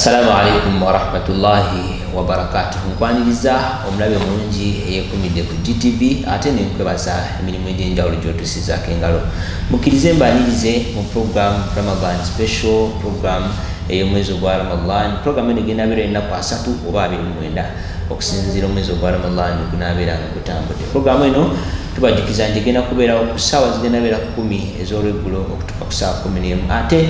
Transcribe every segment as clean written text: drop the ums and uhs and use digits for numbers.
Assalamu alaikum wa rahmatullahi wa barakatuh. Nkwaniriza omulabe mulungi eyekumidde ku GTV ate ne nkwebaza emirimu egy'enjawulo gy'otusizaako engalo. Mukkirize mbanirize mu program Ramadan special program ey'omwezi ogwa Ramadan. Program eno egenda beera ennaku 3 oba 29 okusinziira omwezi ogwa Ramadan gunaabeera nga gutambudde. Program eno tubajukiza nti egenda kubeerawo ku ssaawa zigenda beera 10 ez'olweggulo okutuuka ku ssaawa 11 ate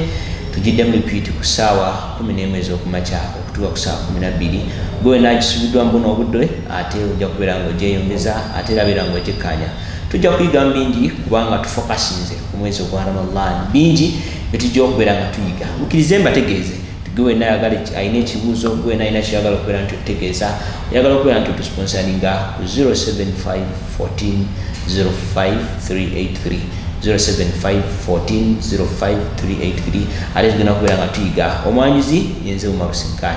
tujidde mu repeat ku ssaawa 11 ez'okumakya okutuuka ku ssaawa 12. Gwe naagisubiddwa mbuno obudde ate ojja kubeera ng'ogyeyongeza ate era beera ng'ogyekkaanya. Tujja kuyiga bingi kubanga tufokasinze ku mwezi ogwa Ramadan. Bingi byetujja okubeera nga tuyiga. Mukkirize mbategeeze gwe wenna ayagala alina ekibuuzo gwe wenna alina kyayagala okubeera nti otutegeeza oyagala okubeera nti otusponsaringa ku 07514053830 07514053830 ate tugenda kubeera nga tuyiga. Omwanjuzi yenze Umar Sinkai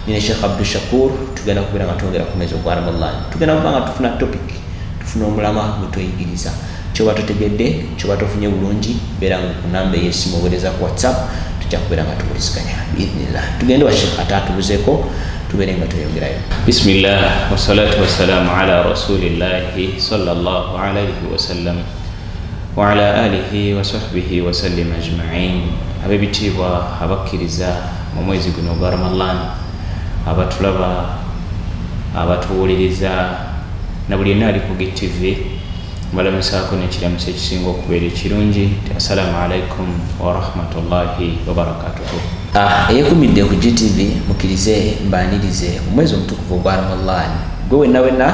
nine Sheikh Abdul Shakur. Tugenda kubeera nga twongera ku mwezi ogwa Ramadan. Tugenda kuba nga tufuna topic, tufuna omulama gwe tweyigiriza. Kyoba totegedde, kyoba tofunye bulungi, beera nga ku namba ey'essimu oweereza ku WhatsApp, tujja kubeera nga tuwuliziganya biidhnillah. Tugende wa Sheikh ate atubuzeeko tubeere nga tweyongerayo. Bismillah wassalatu wassalamu ala rasulillahi sallallahu alayhi wasallam wa ala alihi wa sahbihi wa sallim ajma'in. Abebitiibwa abakkiriza mu mwezi guno ogwa Ramadan, abatulaba, abatuwuliriza na buli yenna ali ku GTV, mbalamusaako n'ekiramuso ekisinga okubeera ekirungi. Assalamu alaikum wa rahmatullahi wa barakatuhu. Eyekumidde ku GTV mukkirize mbanirize omwezi omutukuvu ogwa Ramadan. Gwe wenna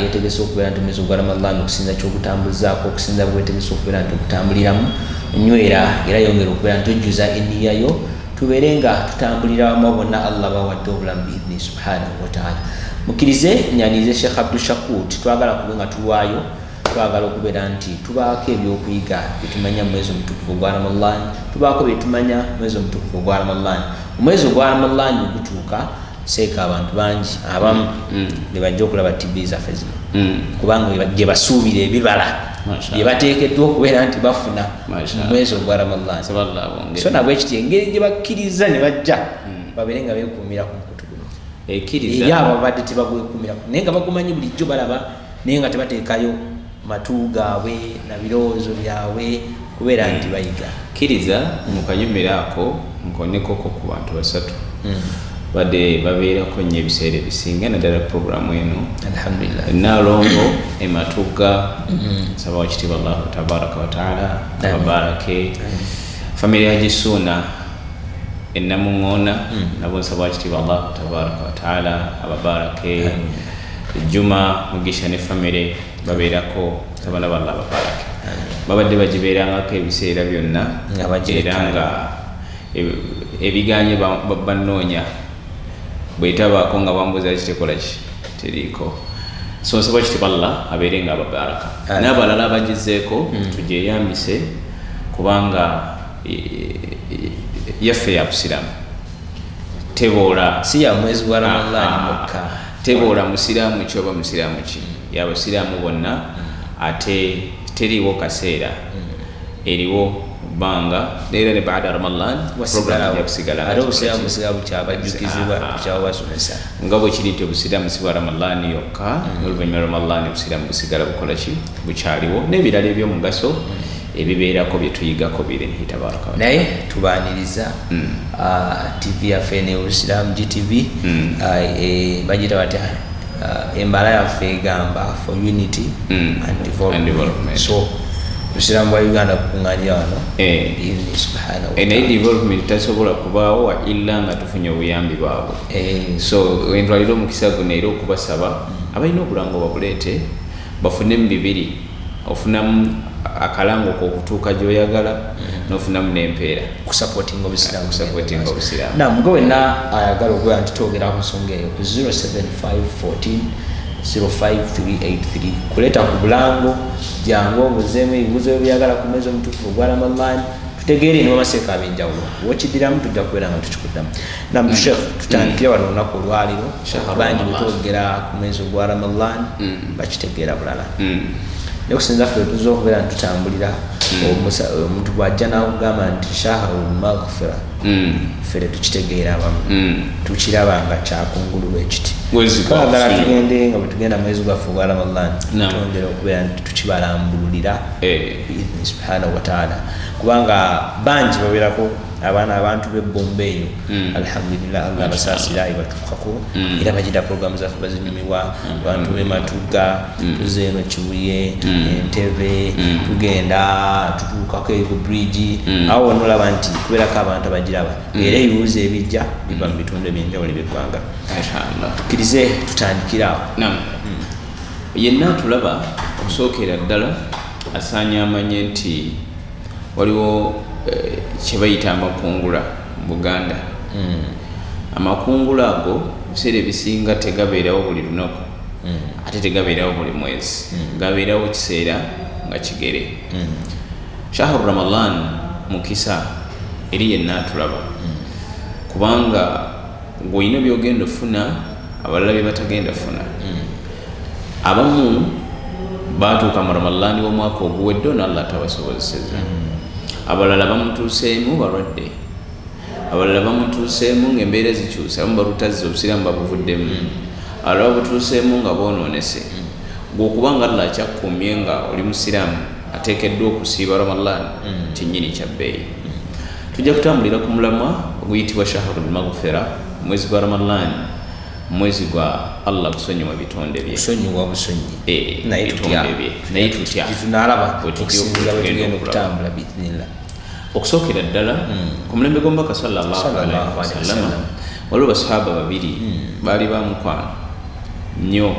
yetegese okubeera nti omwezi ogwa Ramadan okusinza ky'ogutambuzaako, okusinza bwetegese okubeera nti okutambuliramu nywera era yongera okubeera nti ojjuza enniyayo, tubeere nga tutambulira wamu bonna Allah bawadde obulamu biidhni subhanahu wa ta'ala. Mukkirize nyanirize Sheikh Abdul Shakur, twagala kuba nga tulwayo, twagala okubeera nti tubaako ebyokuyiga byetumanya mu mwezi omutukuvu ogwa Ramadan, tubaako byetumanya mwezi omutukuvu ogwa Ramadan. Omwezi ogwa Ramadan gutuuka seeka abantu bangi abamu ne bajja okulaba TV zaffe zino kubanga gye basuubira ebibala bye bateekeddwa okubeera nti bafuna mu mwezi ogwa Ramadan. So nabwe ekiti engeri gye bakkiriza ne bajja babeere nga beekuumira ku mukutu guno eri abo babadde tebagwekuumira naye nga bagumanyi bulijjo balaba naye nga tebateekayo matu gaabwe na birowoozo byabwe kubeera nti bayiga. Kkiriza mukanyumira ako nkonekoko ku bantu basatu badde babeerako nnyo ebiseera ebisinga naddala programu eno alhamdulillah. Nalongo Ematuga saba wakitiibwa Allahu tabaraka wa taala ababarake. Famire ya Jisuuna Enamuŋŋoona nabo nsaba wakitiibwa Allahu tabaraka wa taala ababarake. Juma Mugisha ne famire babeerako abana balla ababarake. Babadde bagibeerangako ebiseera byonna era nga ebiganye bannoonya bwetabaako nga bambuza kitekola ki teriiko. So nsaba kitiibwa Allah abeere nga ababaraka n'abalala abagizeeko tugyeyamise kubanga yaffe ya busiramu teboola si ya mwezi gwa Ramadan mukka, teboola musiraamu ki oba musiraamu ki, y'abasiraamu bonna. Ate teriiwo kaseera eriwo banga leera ne baada Ramadan program ya kusigala ate obusiraamu busigala bukyabajjukizibwa bukyabasomesa nga bwe kiri nti obusiraamu si bwa Ramadan yokka n'oluvannyuma Ramadan obusiraamu busigala bukola ki bukyaliwo n'ebirala ebyomugaso ebibeerako bye tuyigako biidhnihi tabaraka. Naye tubaaniriza TV yaffe n'obusiraamu GTV bagita batya embala yaffe egamba for unity and development. So obusiraamu bwa Uganda kukuŋŋaanira wano biidhni subhanahu wa ta'ala. Naye development tasobola kubaawo wa illa nga tufunye obuyambi bwabwe. So wentwalira omukisa guno era okubasaba abalina obulango babuleete bafunemu bibiri, ofunamu akalango k'okutuuka gy'oyagala n'ofunamu n'empeera kusupportinga obusiraamu. Naam, gwe wenna ayagala okubeera nti twogera ku nsonga eyo ku 07514053830 kuleeta ku bulango jangu obuzeemu ebibuuzo by'oyagala ku mwezi omutukuvu ogwa Ramadan tutegeere ne bamaseeka ab'enjawulo wokiddiramu tujja kubeera nga tukikuddamu. Naam Sheikh, tutandikire wano olunaku olwaliro bangi bwe twogera ku mwezi ogwa Ramadan bakitegeera bulala. nekusinza ffe tuza okubeera ntutambulira omuntu bwajja nakugamba nti shahrul maghfira ffe tukitegeera abamu tukiraba nga kyakungululwa ekiti twagala tugende nga bwetugenda mwezi gwaffe gwa Ramadan twongera okubeera nti tukibalambululira biidhni subhanahu wataala kubanga bangi babeerako abantu b'ebbomba eyo alhamdulillah Allah basaasira ebatukako era bagira programu zaffe bazinyumirwa abantu b'Ematugga tuze eno Kibuye Entebbe tugenda tutuukako ku bridge awo onolaba nti kubeerako abantu abagiraba era ebibuuzo ebijja biva mu bitundu ebyenjawulo by'eggwanga inshallah tukkirize tutandikira awo yenna tulaba okusookera ddala asaanye amanye nti waliwo kyebayita amakungula mu Buganda amakungula ago ebiseera ebisinga tegabeerawo buli lunaku ate tegabeerawo buli mwezi gabeerawo kiseera nga kigere shahru Ramadan mukisa eri yenna tulaba kubanga ng'olina byogenda ofuna abalala bye batagenda funa abamu baatuuka mu Ramadan w'omwaka oguwedde n'Allah tabasobozeseza abalala bamutuuseemu balwadde abalala bamutuuseemu ng'embeera zikyuse abamu balutazza obusiraamu babuvuddemu abalala babutuuseemu nga boonoonese gw'okubanga Allah akyakkuumye nga oli musiraamu ateekeddwa okusiiba Ramadan kinnyini kya bbeeyi tujja kutambulira ku mulamwa oguyitibwa shahrul maghfira mwezi gwa Ramadan mwezi gwa Allah kusonyiwa bitonde bye kusonyiwa busonyi naye tutya tunalaba okusinziira bwe tugenda okutambula biidhnillah okusookera ddala ku mulembe gw'omubaka sallallahu alaihi wasallam waliwo basahaba babiri baali bamukwano nnyo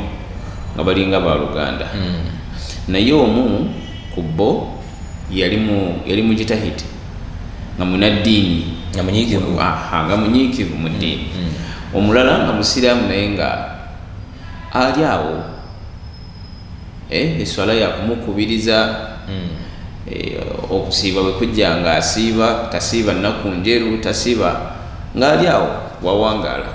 nga balinga baluganda naye omu ku bo yali mujitahidi nga munaddiini nga munyiikivu mu ddiini omulala nga musiraamu naye nga ali awo eswala yakumukubiriza okusiiba bwe kujja nga asiiba tasiiba nnaku njeru tasiiba ng'ali awo wawangaala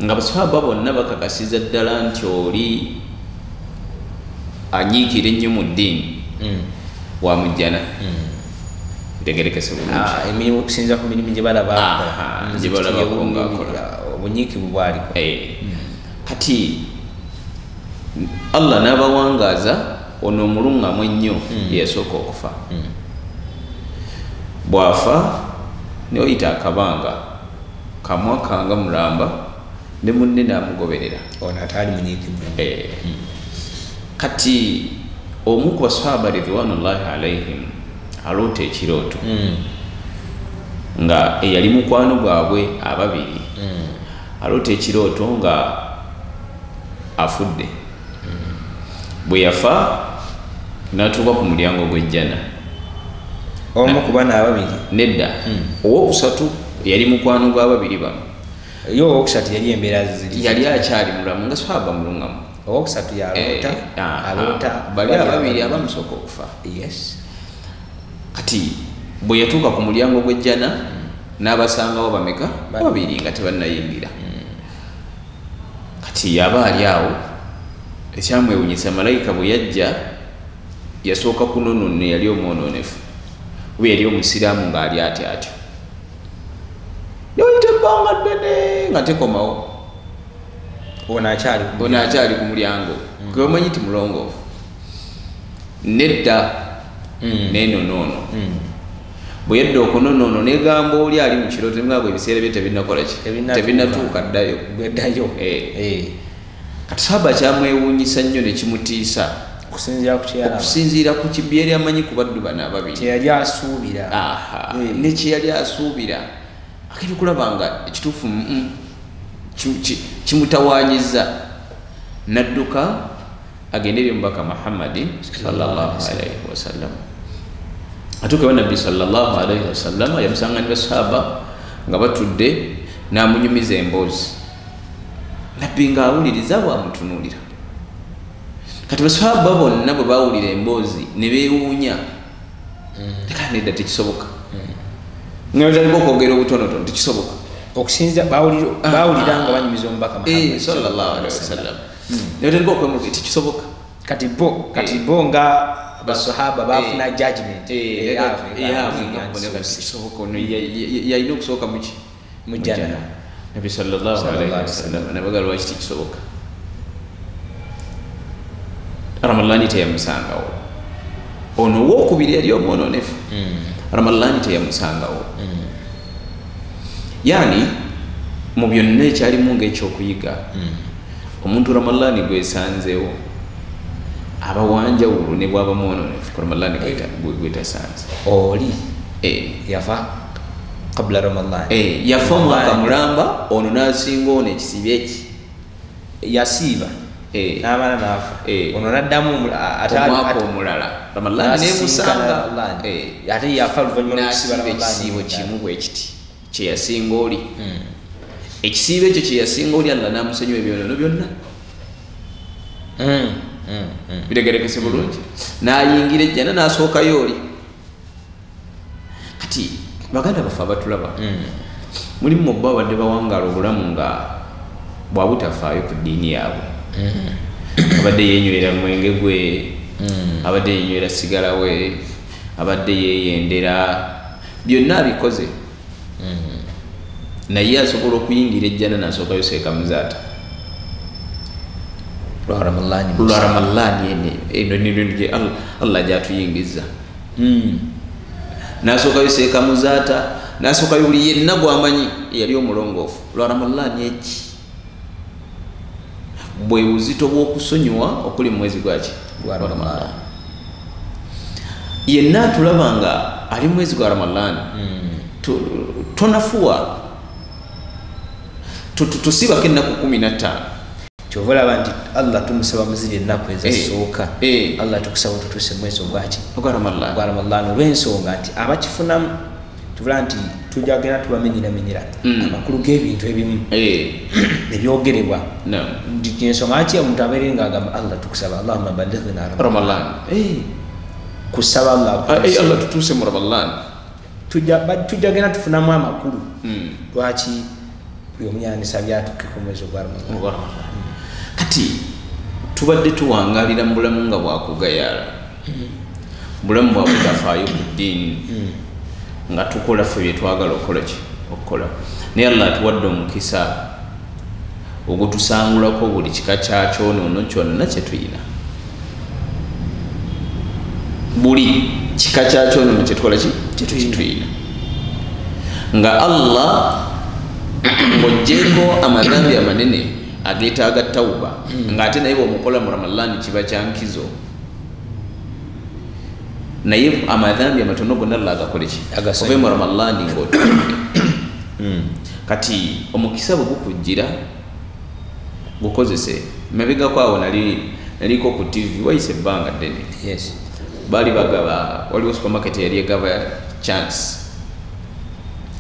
nga basahaba bonna bakakasiza ddala nti oli anyiikira ennyo mu ddiini wamujjana tegerekese bulungi emirimu okusinza ku mirimu gye balabako ng'akola obunyiikivu bwaliko kati Allah n'abawangaaza ono omulungamu ennyo yeyasooka okufa bwafa neoyita akabanga kamwaka nga mulamba ne munne n'amugoberera ono ataali munyiikivu kati omu ku basahaba ridwanullahi alaihim aloota ekirooto nga eyali mukwano gwabwe ababiri aloota ekirooto nga afudde bwe yafa n'atuuka ku mulyango gw'ejjana omu ku bana ababiri nedda owokusatu yali mukwano gw'ababiri bano yo owokusatu yali embeera yali akyali mulamu nga sahaba mulungamu owokusatu yaloota bali ababiri abamusooka okufa yes kati bwe yatuuka ku mulyango gw'ejjana n'abasangawo bameka babiri nga tebannayingira kati yaba ali awo ekyamwewunyisa malayika bwe yajja yasooka kunoonona yali omwonoonefu oba yali omusiraamu ng'ali atyo atyo yoyita ebbanga ddene nga tekomawo ono akyali ku mulyango kweomanyi ti mulongoofu nedda nenonoono bwe yadda okunonoono negamba oli ali mu kirooto ngaago ebiseera bye tebinakolaki tebinatuuka ddayo kati sahaba kyamwewuunyisa nnyo ne kimutiisa okusinziira ku kibbi yali amanyi ku baddu bano ababiri ne kye yali asuubira akiri kulaba nga ekituufu kimutawaanyiza n'adduka agende eri omubaka Muhammadi sallallahu alaihi wasallam atuuka ewa nabbi sallallahu alaihi wasallam yamusanga ne basahaba nga batudde n'amunyumiza emboozi nabbi ng'awuliriza bw'amutunuulira kati basahaba bonna bwe baawulira emboozi ne beewuunya tekala nedda tekisoboka ng'otaliko okwogera obutonotono tekisoboka okusinza bawulira nga banyumiza omubaka Muhammad sallallahu alaihi wasallam n'otaliko okwemuga tekisoboka kati bo nga basahaba bafuna judgment yalina okusooka mu jannah nabi sallallahu alaihi wasallam nabaga lwaki tikisoboka Ramadhani teyamusangawo ono wokubiri yali omwononefu Ramadhani teyamusangawo yani mu byonna ekyalimu ng'ekyokuyiga omuntu Ramadhani gwesanzeewo aba wanjawulo ne bwaba mwononefu Ramadhani gwetasanze oli yafa kabla Ramadhani yafa mwaka mulamba ono nasinga ono ekisiibye eki yasiiba n'abaana n'afa ono n'addamu omwaka omulala Ramadhani nemusanga ate yafa oluvannyuma lw'okusiiba ekisiibo kimu bwe kiti kyeyasinga oli ekisiibo ekyo kyeyasinga oli Allah n'amusonyiwa ebyonoono byonna bitegerekese bulungi n'ayingira ejjana n'asookayo oli kati baganda baffe abatulaba mulimu bba badde bawangaala obulamu nga bwabutafaayo ku ddiini yaabwe abadde yenywera mwenge gwe abadde yenywera sigala we abadde yeyendera byonna abikoze naye asobola okuyingira ejjana n'asookayo seekamuzaata lwa Ramadhani eno niryo Allah gyatuyingiza n'asookayo seekamuzaata n'asookayo buli yenna gwamanyi yali omulongoofu lwa Ramadhani eki bwe buzito bw'okusonyiwa okuli mu mwezi gwaki gwa Ramadhani yenna atulaba nga ali mu mwezi gwa Ramadhani tonafuwa tusibako ennaku 15 kyova olaba nti Allah tumusaba muziri ennaku ezasooka Allah tukusaba tutuuse mwezi ogwaki ogwa Ramadhani olw'ensonga nti abakifunamu tubula nti tujja genda tubamenyeramenyera amakulu g'ebintu ebimu ebyogerebwa nti ensonga ki omuntu abeere nga agamba Allah tukusaba Allahumma ballighna Ramadhani kusaba Allah tutuuse mu Ramadhani tujja genda tufunamu amakulu lwaki buli omunyanisa byatuke ku mwezi ogwa Ramadhani kati tubadde tuwangalira mu bulamu nga bwakugayaala bulamu bwabutafaayo ku ddiini nga tukola ffe byetwagala okukola naye Allah atuwadde omukisa ogutusangulako buli kika kya kyonoono kyonna kye tulina buli kika kya kyonoono kye tukola kitulina nga Allah ng'oggyeko amadhambi amanene ageetaaga tawuba ng'ate naye bw'omukola mu Ramadhani kiba kyankizo naye amadhambi amatono gonna Allah agakole ki ove mu Ramadhani ng'otudde kati omukisa bwe gukujjira gukozese mabegako awo naliko ku TV wayise ebbanga ddene baali bagaba waliwo supermarket yali egaba chance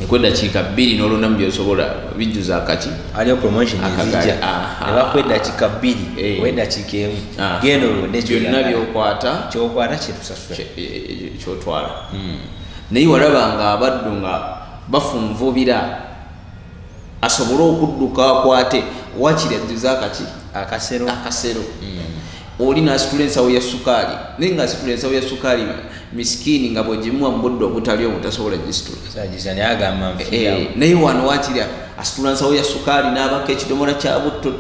ekwedakiika 2 n'olunamu byosobola bijjuza akaki aliyo promotion ezijja nebakwedakiika 2 wedakiika emu genda olwodde byonna byokwata kyokwata kyetusasula kyotwala naye walaba nga abaddu nga bafunvubira asobole okudduka akwate wakiri ajjuza akaki akasero oli n'asitula ensawo ya sukaali naye ng'asitula ensawo ya sukaali misikini nga bwegimuwa mu budde obutali obutasobola gisitula naye wano wakiri asitula nsawo ya sukaali n'abaka ekidomola kya butto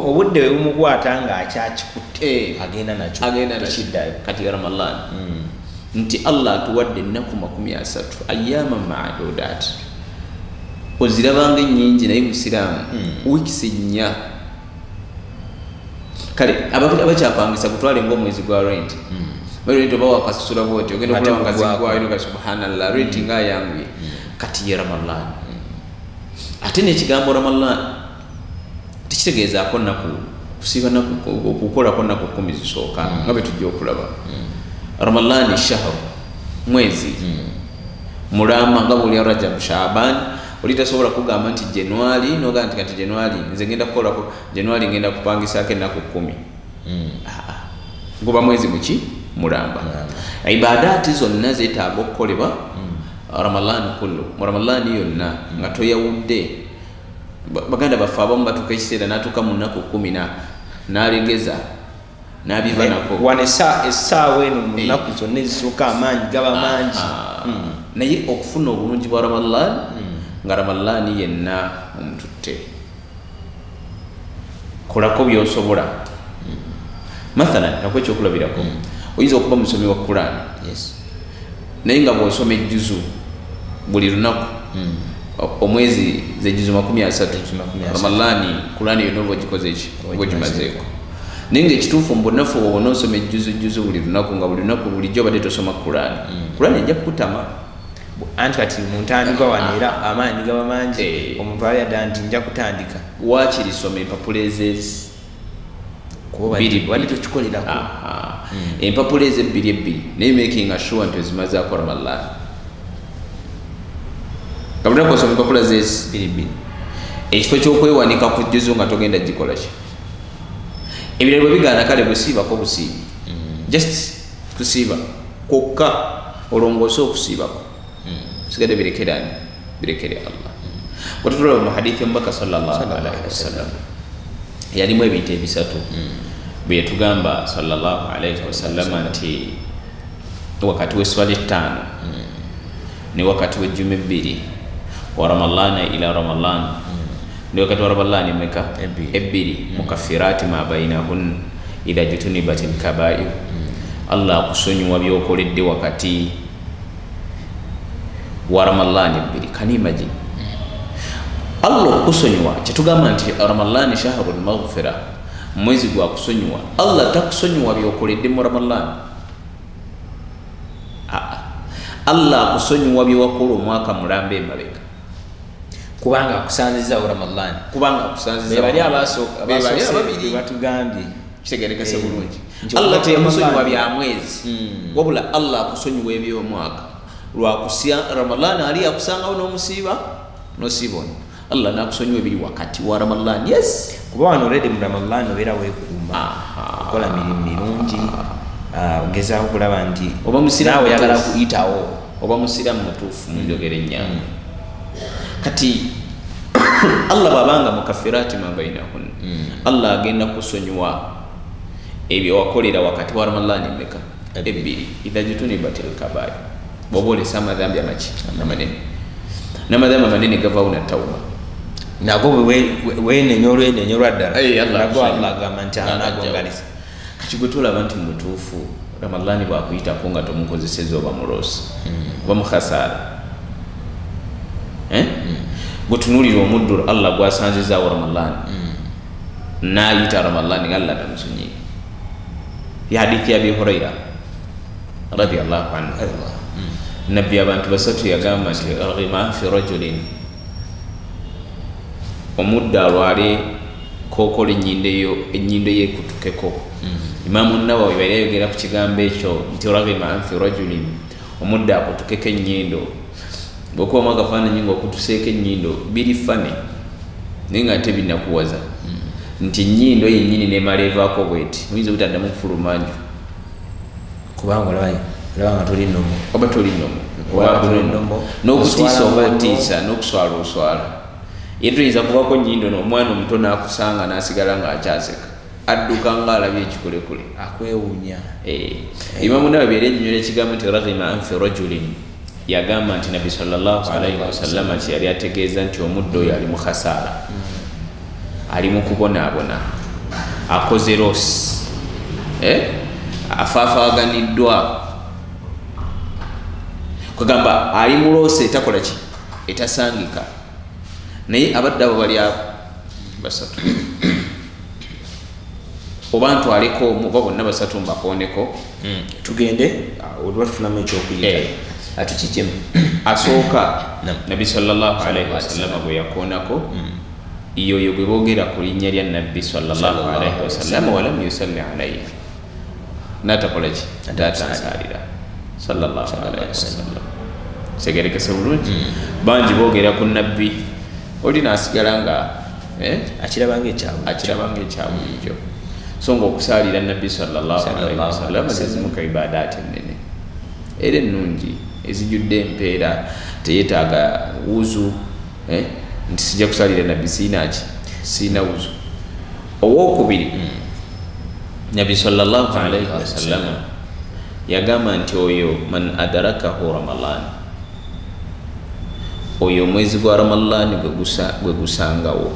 obudde bwe bumukwata ng'akyakikutte agenda nakyo kati ya Ramadhani nti Allah atuwadde ennaku 30 ayyaman ma'dudat ozirabanga ennyingi naye musiraamu wiikisi 4 kale abakyapangisa kutwala ng'omwezi gwa rent bali to bawa kasasula bwoti ogenda kulanga zingwa ino ka subhanallah rent nga yangu kati ya Ramadhani ate n'ekigambo Ramadhani tikitegeeza ko naku kusiba naku okukola ko naku 10 zisooka nga bwe tujja okulaba Ramadhani shahru mwezi mulama nga buli Rajab Shaaban olitasobola kugamba nti January noga nti kati January nze ngenda kukola ko January ngenda kupangisa ke naku 10 ngoba mwezi muki mulamba ibadati zonna zeetaaga okukolebwa Ramadhani kullu mu Ramadhani yonna nga toyawudde baganda baffe abamu batuuka ekiseera n'atuuka mu nnaku 10 n'alegeza n'abiva nako wane essaawa eno mu nnaku zonna ezisooka amaanyi gaba mangi naye okufuna obulungi bwa Ramadan nga Ramadan yenna omututte kolako by'osobola mathalan nakwo ekyokulabirako oyinza okuba musomi wa Quran naye nga bw'osoma ejjuzu buli lunaku omwezi z'ejjuzu 30 Ramadan Quran yonna oba ogikoze eki oba ogimazeeko naye ng'ekituufu mu bunafu obwo n'osoma ejjuzu buli lunaku nga buli lunaku bulijjo obadde tosoma Quran ejja kukutama anti kati mu ntandikwa wano era amaanyi gaba mangi omuntu ali adda nti nja kutandika waakiri soma empapula ezezi wadde tokikolerako empapula ezo ebbiri naye making sure nti ozimazaako Ramadan kabulako osoma empapula zezi ekifo ky'okwewanika ku jjuzu nga togenda gikola ki ebirala bwe bigaana kale busiibako busiibi just kusiiba kwokka olongoose okusiibako sigadde birekere Allah watutulaba mu hadithi omubaka sallallahu alaihi wasallam yalimu ebintu ebisatu bwe yatugamba sallallahu alaihi wasallam nti wakati w'esswala 5 ne wakati w'ejjuma 2 wa ramadana ila ramadan ne wakati wa Ramadan meka 2 mukaffirati ma bainahun idha jutunibatil kaba'ir Allah kusonyiwa byokoledde wakati wa Ramadan 2 kanimagine Allah kusonyiwa kitugamba nti Ramadan shahrul maghfira mwezi gwa kusonyiwa Allah takusonyiwa byokoledde mu Ramadan Allah kusonyiwa byokola omwaka mulambe emabega kubanga akusanziza Ramadan bali abasooka batugambye kitegerekese bulungi Allah teyamusonyiwa bya mwezi wabula Allah akusonyiwa eby'omwaka lwakusya Ramadan ali akusangawo n'omusiiba n'osibona Allah nakusonyiwa ebiri wakati wa Ramadan kuba wano already mu Ramadan obeera weekuuma okola mirimu mirungi ogezaako okulaba nti naawe oyagala kuyitawo oba musiraamu mutuufu mu njogera ennyangu kati Allah babanga mukaffirati ma bainahun Allah agenda kusonyiwa ebyo wakolera wakati wa Ramadan meka 2 idha jutunibatil kaba'ir bobolesa amadhambi amaki n'amadhambi amanene gavaawo na tawba nago wenenyorwa ddala nago Allah agamba nti anagongalisa kati gwe tulaba nti mutuufu Ramadan bwakuyitako nga tomukozeseza oba muloosi oba mukhasara gutunulira omuddu Allah gwasanzizaawo Ramadan n'ayita Ramadan nga Allah tamusonyiye ya hadithi ya Abi Huraira radiyallahu anhu nabbi abantu basatu yagamba nti alghima fi rajulin omuddu alwale kokola ennyindo yekutukeko Imamu Nawawi bali yayogera ku kigambo ekyo nti alghima fi rajulin omuddu akutukeko ennyindo bwokuba mwagafaananyi ng'okutuseeko ennyindo biri fane naye nga ate binakuwaza nti ennyindo yennyini nemala evaako bweti oyinza obutaddamu kufuluma nju kubanga olaba nga toli nnomo oba toli nnomo n'okutiisa oba otiisa n'okuswala oswala ye tuyinza kubaako nnyindo n'omwana omuto n'akusanga n'asigala ng'akyaseka adduka ng'alabye ekikulekule akwewuunya Imamu Nawawi era ennyonnyola ekigambo nti raghima anfi rajulin yagamba nti Nabbi sallallahu alaihi wasallam nti yali ategeeza nti omuddo oyo ali mu khasara ali mu kubonaabona akoze losi afaafaaganiddwa kugamba ali mu losi etakola ki etasangika naye abadde abo bali basatu oba ntwaleko omu oba bonna basatu mbakooneko tugende olwa tufunamu ekyokuyita atukijemu asooka Nabbi sallallahu alaihi wasallam bwe yakoonako iyo gwe boogera ku linnya lya Nabbi sallallahu alaihi wasallam walam yusalli alaihi n'atakola ki n'atansaalira sallallahu alaihi wasallam segerekese bulungi bangi boogera ku Nabbi oli n'asigala nga akirabanga ekyabulijjo so ng'okusaalira Nabbi sallallahu alaihi wasallam zezimuka ibadaati ennene era ennungi ezijjudde empeera teyeetaaga wuzu nti sijja kusalira Nabbi siina wuzu owookubiri Nabi sallallahu alayhi wa sallam yagamba nti oyo man adarakahu Ramadan, oyo mwezi gwa Ramadan gwe gusangawo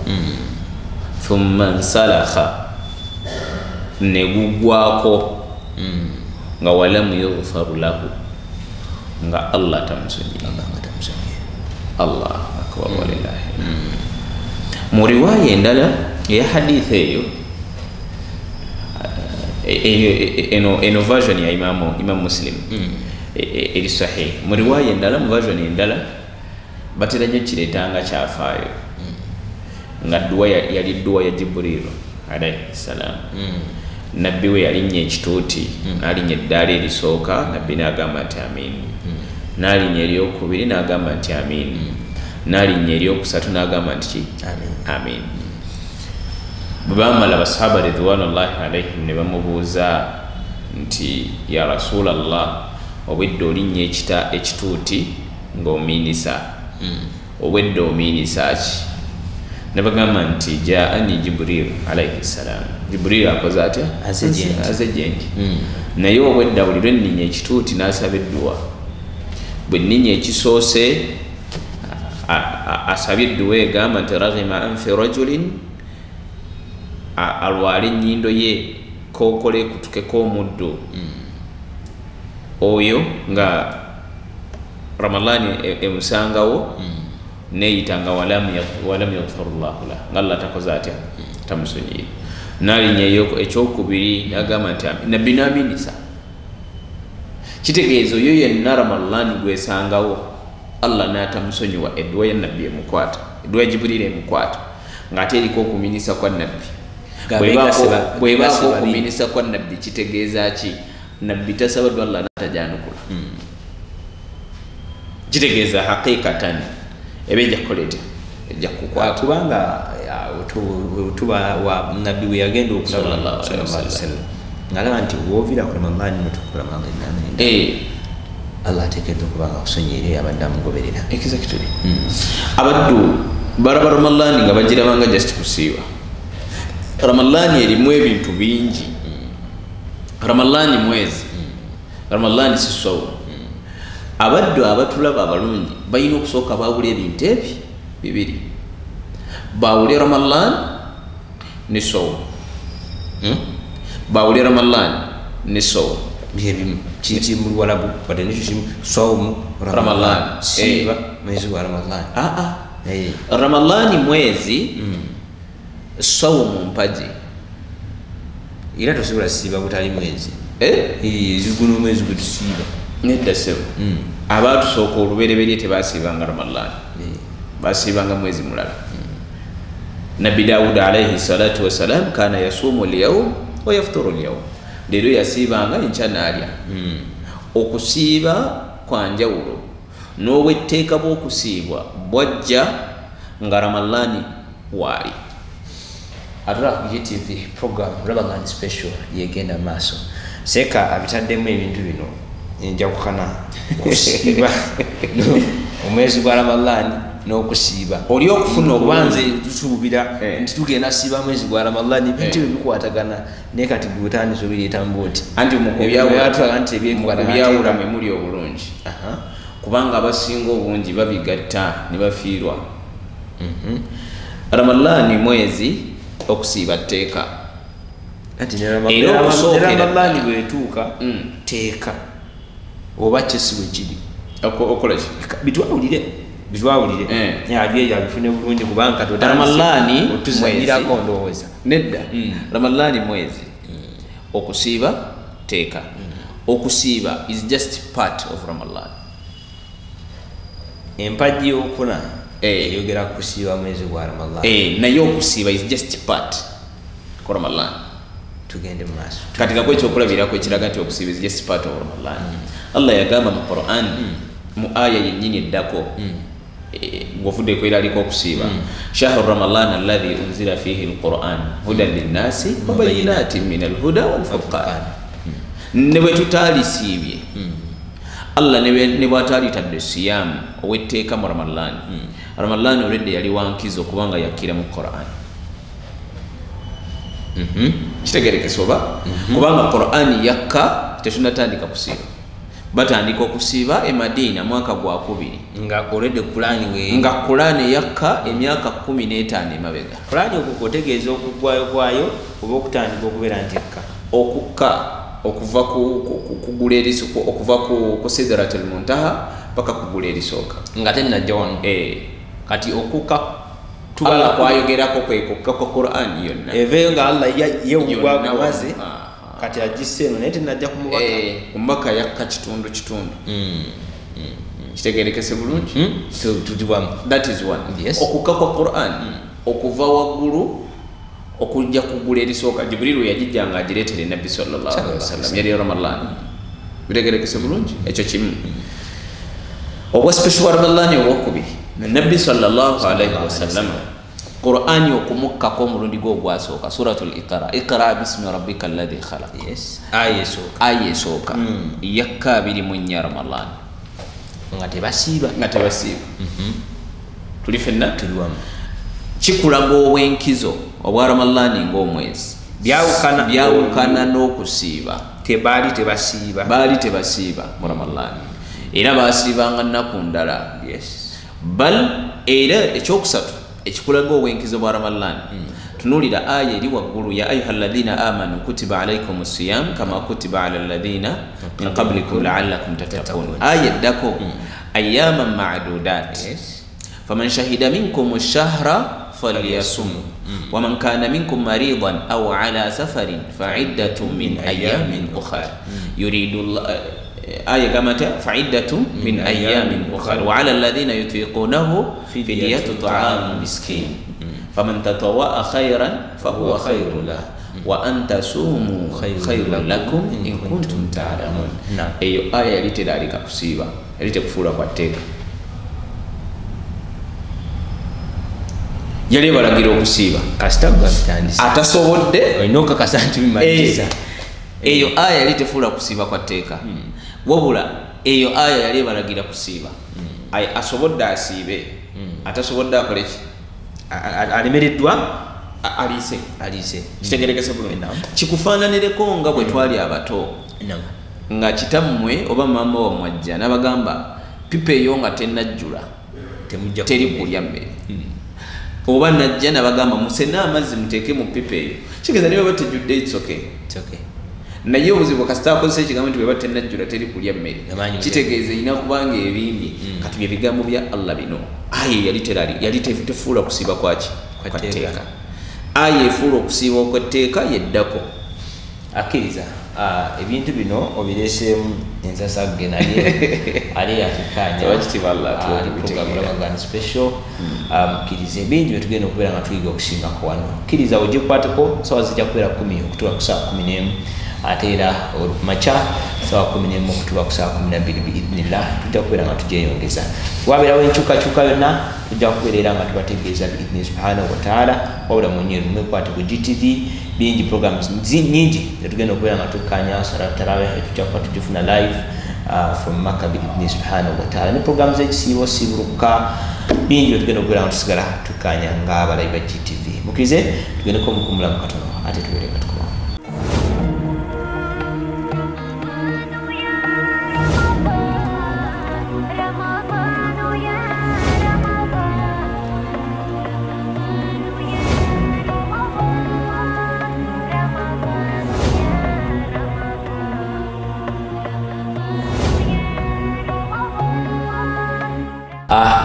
thumma nsalakha ne gugwako nga walamu yughfaru lahu, nga Allah tamusonyiye. Allah akbar walillahi. Mu riwaya endala ya hadith eyo eno version ya Imam Muslim eri sahih. Mu riwaya endala, mu version endala batera nyo kiretanga kyafaayo nga dua yali dua ya Jibril alayhi salam. Nabbi we yalinnya ekituuti nalinnya eddaala erisooka, nabbi n'agamba nti amin. Nalinnya eryokubiri n'agamba nti amin. Nalinnya eryokusatu n'agamba nti amin. Bamala basahaba ridwanullahi alayhim ne bamubuuza nti ya Rasulallah, obwedde olinnya ekituuti ng'omiinisa, obwedde omiinisa ki? Ne bagamba nti jaani Jibril alayhi salam. Jibril akoze atya? Aze gyendi. Naye obwedda buli lwe nninya ekituuti n'asaba edduwa. Bwe nninya ekisoose asaba edduwa egamba nti raghima anfi rajulin, alwala ennyindo ye kookole kutukeko omuddo. Oyo nga Ramadani emusangawo neyitanga walamu yaghfirullahu lahu, nga Allah takoze atya? Tamusonyiye. Nalinnya ekyokubiri n'agamba nti nabbi n'aminisa. Kitegeeza oyo yenna Ramadani gwesangawo Allah n'atamusonyiwa edduwa ya nabbi emukwata, edduwa ya Jibril emukwata, ng'ate eriko okuminisa kwa nabbi. Bwebaako okuminisa kwa nabbi kitegeeza ki? Nabbi tasaba dwa Allah n'atajanukula. Kitegeeza haqiqatan ebejja kukoleta ejja kukwata, kubanga tuba wa nabbi we yagenda okusala sallallahu alaihi wasallam ngalaba nti wovira ku Ramadani mutukula Ramadani Allah ateekedde okubanga kusonyere abadde amugoberera. Exactly. Abaddu baraba Ramadani nga bagirabanga just kusiiba. Ramadani erimu ebintu bingi. Ramadani mwezi, Ramadani si sawmu. Abaddu abatulaba abalungi balina okusooka baawula ebintu ebi bibiri, baawule Ramadani ne sawmu. Baawule Ramadani ne sawmu. Byebimu kiki mu Luwarabu wadde nekyo kimu sawmu Ramadani siba mwezi wa Ramadani. Ramadani mwezi, sawmu mpaji. Era tosobola siba butali mwezi. Guno mwezi gwe tusiiba nedda sebo. Abaatusooka olubereberye tebasiibanga Ramadani, basiibanga mwezi mulala. Nabbi Dawuda alayhi salatu wassalam kana yasuumu al-yawm wa yafturu al-yawm. Leero yasiibanga enkya n'alya. Okusiiba kwa njawulo n'obwetteeka bw'okusiibwa bwajja nga Ramadani waali. Atula ku GTV program Ramadan special yegenda maaso. Seka abitaddemu ebintu bino enjakukana kusiiba omwezi gwa Ramadani n'okusiiba. Oli okufuna obwanze tusuubira nti tugenda siiba mwezi gwa Ramadani, ebintu bikwatagana naye kati gwetandisa obireeta mbooti anti mukubyawula mwe muli obulungi. Kubanga abasinga obungi babigatta ne bafiirwa. Ramadani mwezi, okusiiba tteeka. Era Ramadani bwetuuka teeka oba kyesi bwe kiri okola ki? Bitwawulire yabifune bulungi kubanga Ramadani otuzanyirako ndowooza nedda. Ramadani mwezi, okusiiba teeka. Okusiiba is just part of Ramadan. Empagi y'okuna eyogera kusiiba mwezi gwa Ramadan. Naye okusiiba is just part of Ramadan. Tugende mu maaso katika kwe ekyokulabirako ekiraga nti okusiiba is just part of Ramadan. Allah yagamba mu Quran mu aya yennyini eddako ng'ofudde kweraliko okusiiba, shahru Ramadan alladhi unzila fihi alquran hudan linnasi wa bayyinatin min alhuda walfurqan. Ne bwe tutaalisiibye Allah ne bw'ataalitadde siyamu ow'etteeka mu Ramadan, Ramadan olwedde yali wankizo kubanga yakkira mu Quran. kitegerekese oba kubanga Qur'ani yakka tetunatandika kusiiba batandika okusiiba e Madina mwaka gwa 2 nga already Qur'ani nga Qur'ani yakka emyaka 15 emabega. Qur'ani okutegeeza okugwayo kwayo oba okutandika okubeera nti ekka okukka okuva kugula erisoko okuva ku Sidratul Muntaha paka kugula erisooka nga tennajja wano kati okukka Allah kwayogerako kwekukka kwa Qur'ani yonna eveyo nga Allah yewugwaze kati agisseno naye tennajja kumubaka yakka kitundu kitegerekese bulungi that is one. Okukka kwa Qur'an okuva waggulu okujja kugula erisooka Jibrilu yajijjanga agireetere Nabbi sallallahu alaihi wasallam yali Ramadan bitegerekese bulungi ekyo kimu obwa special wa Ramadan olwokubiri Nabbi sallallahu alaihi wasallam Qur'ani okumukkako omulundi gwo gwasooka suratul Iqra bismi rabbikal ladhi khalaq aya esooka yakka 24 Ramadan nga tebasiiba tuli fenna tuli wamu kikulaga obwenkizo obwa Ramadani ng'omwezi byawukana n'okusiiba baali tebasiiba mu Ramadani era baasiibanga nnaku ndala bal era ekyokusatu ekikulaga obwenkizo bwa Ramadani tunuulira aya eri waggulu ya ayyuhalladhina amanu kutiba alaykumus siyam kama kutiba alal ladhina min qablikum la'allakum tattaqun aya eddako ayyaman ma'dudat faman shahida minkum ash-shahra فليصم ومن كان منكم مريضا أو على سفر فعدة من أيام أخرى يريد الله آية كما فعدة من أيام أخرى وعلى الذين يطيقونه فدية طعام مسكين فمن تطوع خيرا فهو خير له وأن تصوموا خير لكم إن كنتم تعلمون. أي آية لتدارك كسيبا لتكفورا كتيك yali balagira okusiiba kasita gwatandise atasobodde oyinoka kasantu bimajiza eyo aya yali tefuula kusiiba kwa tteeka wabula eyo aya yali balagira kusiiba asobodde asiibe atasobodde akoleki alemereddwa aliise kitegerekese bulungi kikufaananireko nga bwe twali abato nga kitammwe oba mama wamwajja n'abagamba pipa eyo nga tennajjula teri kulya mmere oba najja nabagamba musena amazzi muteeke mu pipa eyo kigeza niba batejjudde it's okay naye obuzibu kasita akozesa ekigambo nti bwe batennajjula teri kulya mmere kitegeeza ina kubanga ebimbye kati bye bigambo bya Allah bino aye yali tefuula kusiiba kwaki kwa tteeka aye efuula okusiiba okwetteeka yeddako akkiriza ebintu bino obireeseemu ensasagge naye ali yatukanya Ramadan special kkiriza ebingi bye tugenda okubeera nga tuyiga okusingako wano kkiriza ogikwateko sawa zijja kubeera 10 okutuuka ku saa 11 ate era olukumakya sawa 11 okutuuka ku saa 12 biidhnillah tujja kubeera nga tugyeyongeza wabeerawo enkyukakyuka yonna tujja kubeera nga tubategeeza biidhni subhanahu wataala wabula mwenyewe mwekwate ku GTV bingi programs nyingi zetugenda okubeera nga tukkanya salat tarawih tujja kuba tugifuna live from Makkah biidhni subhanahu wataala ne programs ekisiibo siburuka bingi byetugenda okubeera nga tusigala tukkanya ng'abalayi ba GTV mukirize tugendeko mukumulamu katono ate tubeere nga tukomawo.